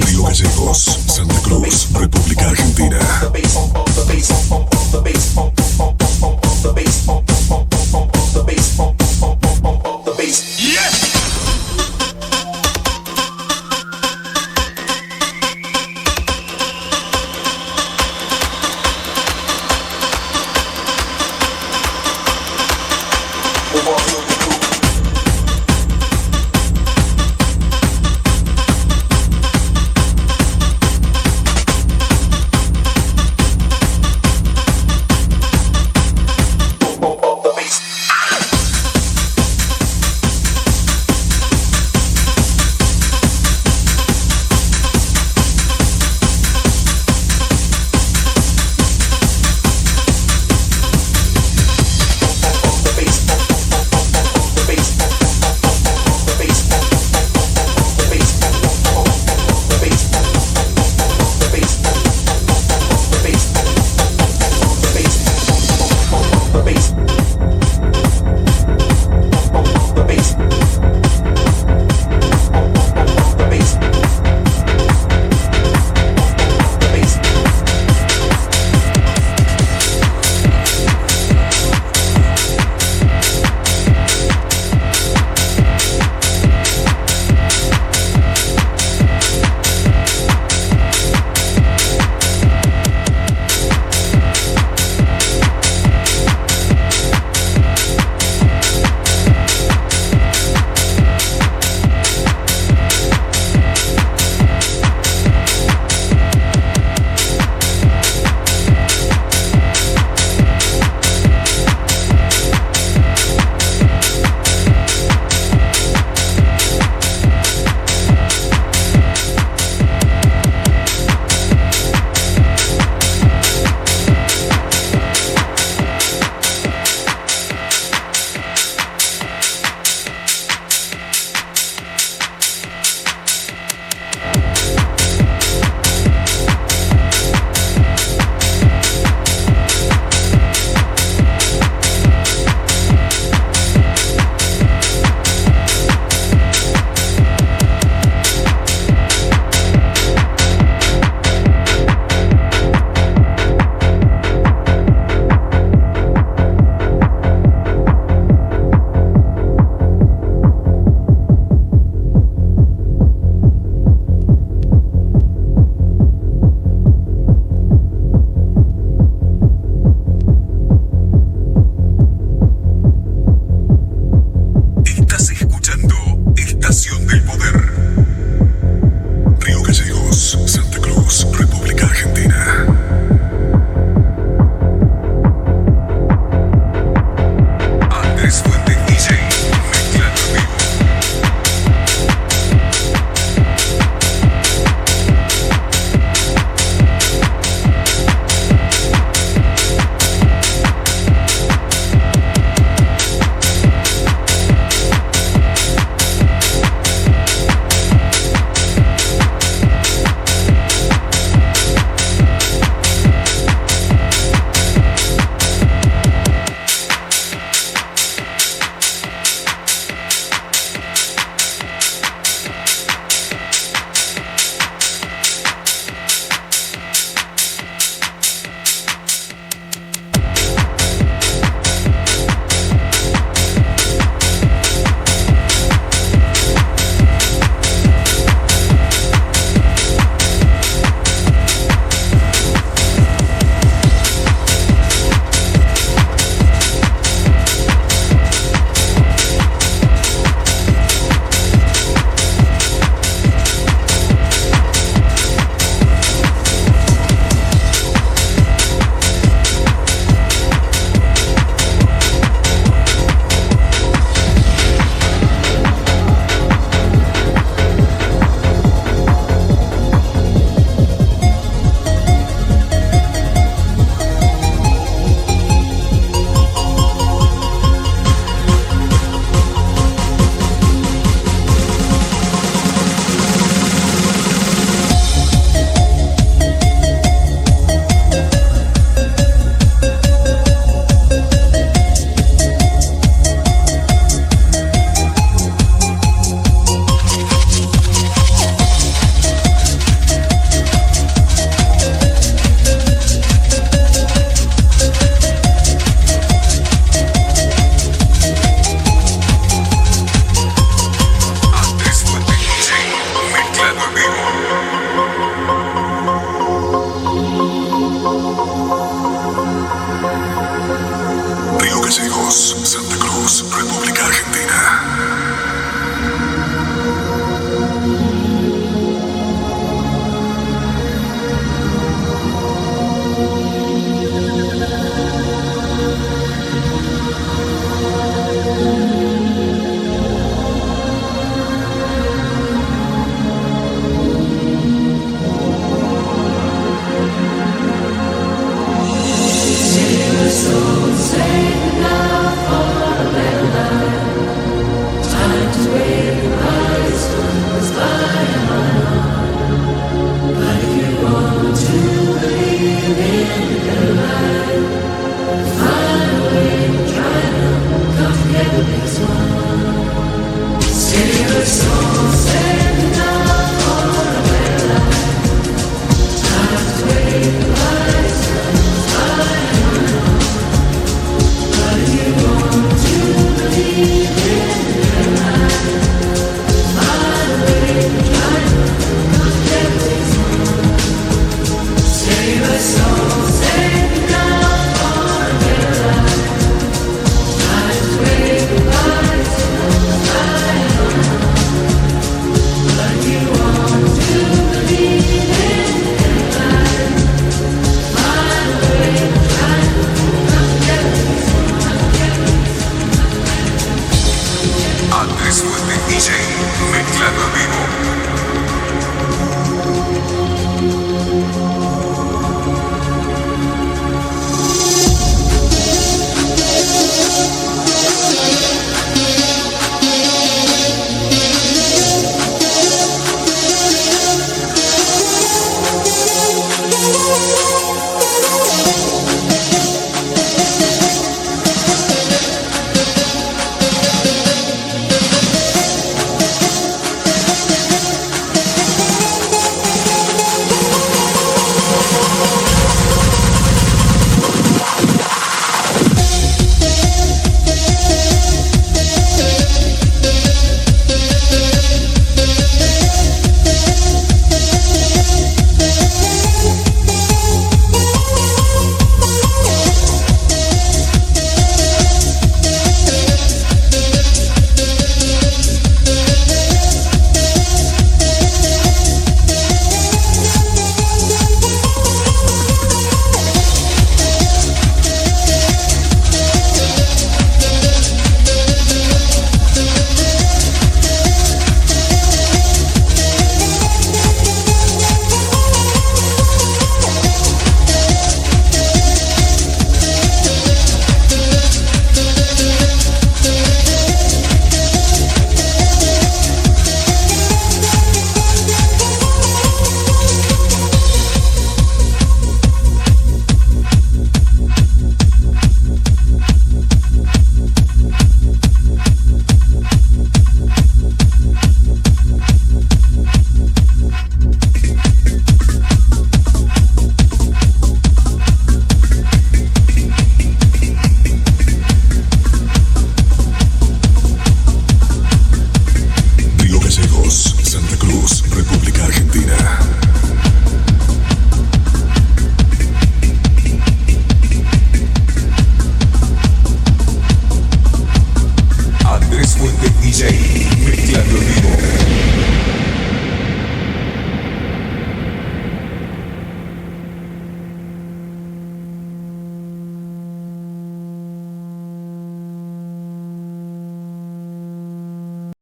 Río Gallegos, Santa Cruz, República Argentina. together.